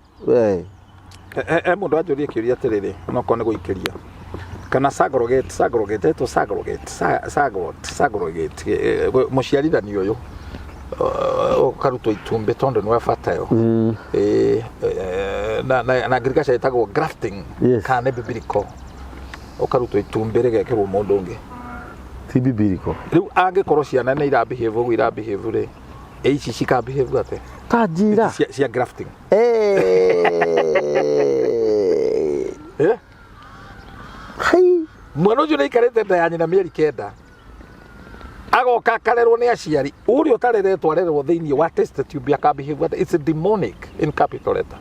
mũndũ anjũrie kĩũria atĩrĩrĩ onokorwo nĩ gũikĩria kana sagrogate mũciarithanio ũyũ ũkarutwo itumbĩ tondũ nĩwe bata yo na ngirigaca ĩtagwo grafting kana nĩ biblical ũkarutwo itumbĩ rĩgekĩrwo mũndũ ũngĩ ti biblical rĩu angĩkorwo ciana nĩ irabehave ũguo irabehave-rĩ ici cikabehave atĩa kanjira cia grafting mwana ũcio nĩ aikarĩte nda ya nyina mĩeri 9 agoka akarerwo nĩ aciari ũrĩa ũtareretwo arererwo thĩinĩ wa test tube akabehave atĩa it's a demonic in capital letter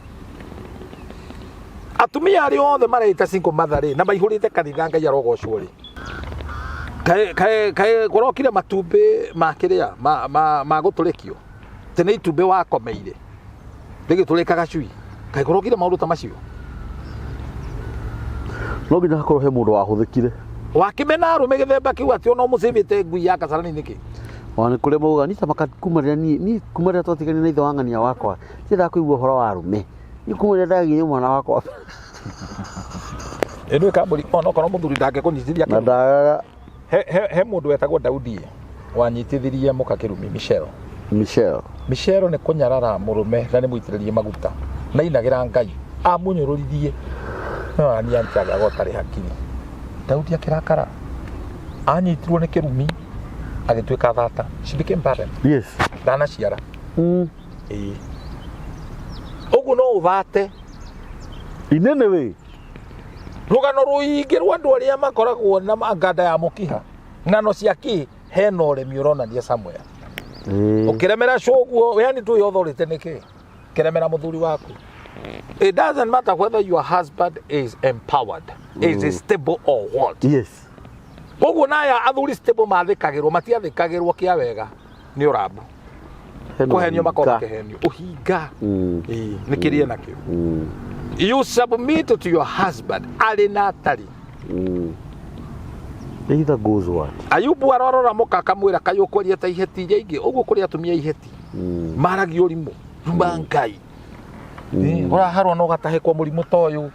atumia arĩa othe mareita single mother-rĩ na maihũrĩte kanitha Ngai arogocwo-rĩ kaĩ kũrokire matumbĩ ma kĩrĩa ma gũtũrĩkio tene itumbĩ wakomeire rĩgĩtũrĩka gacui kai kurokire maundu ta macio no nginya hakorwo he mundu wahuthikire wakimena arume githemba kiu ati ona mucivite ngui ya kasarani niki wana kuria mauga ni tamakumaria ni kumaria twatigani na ithe wa ng'ania wakwa sitha kuigua horo wa arume ni kumaria ndagire mwana wakwa eno kamburi ono kono muthuri ndake kunyitithia na ndaga he mundu wetagwo Daudi wanyitithirie muka kirumi Michelle ni kunyarara murume na ni muitiririe maguta na inagira ngai amunyururithie no ani antiaga gotari hakiri Daudi akirakara anyitirwo ni kirumi agituika thata she became barren yes dana ciara ugu no uvate inene we rugano ruingirwo andu aria makoragwo na nganda ya mukiha ngano ciaki hena uremi uronania somewhere ukiremera shoguo yani tu yothorite niki kiremera muthuri waku. It doesn't matter whether your husband is empowered, is stable or what. Yes. Uguo naya athuri stable mathikagirwo matiathikagirwo kia wega ni urabu. Kuhenio makoma kehenio uhinga. Nikirie nakio. You submit to your husband alinatari. Either goes what? Ayubu arorora muka kamwira kayukoria ta iheti ingi uguo kuri atumia iheti. Maragi urimu rumangai. Ora harwa no gatahe kwa murimu toyu.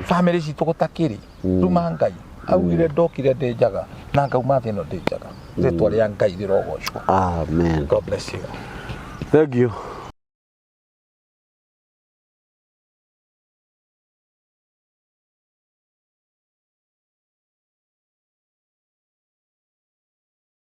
Family citu gutakiri rumangai. Augire ndokire ndejaga na ngauma thino ndejaga. Ritwa ria Ngai rirogoshwa. Amen. God bless you. Thank you.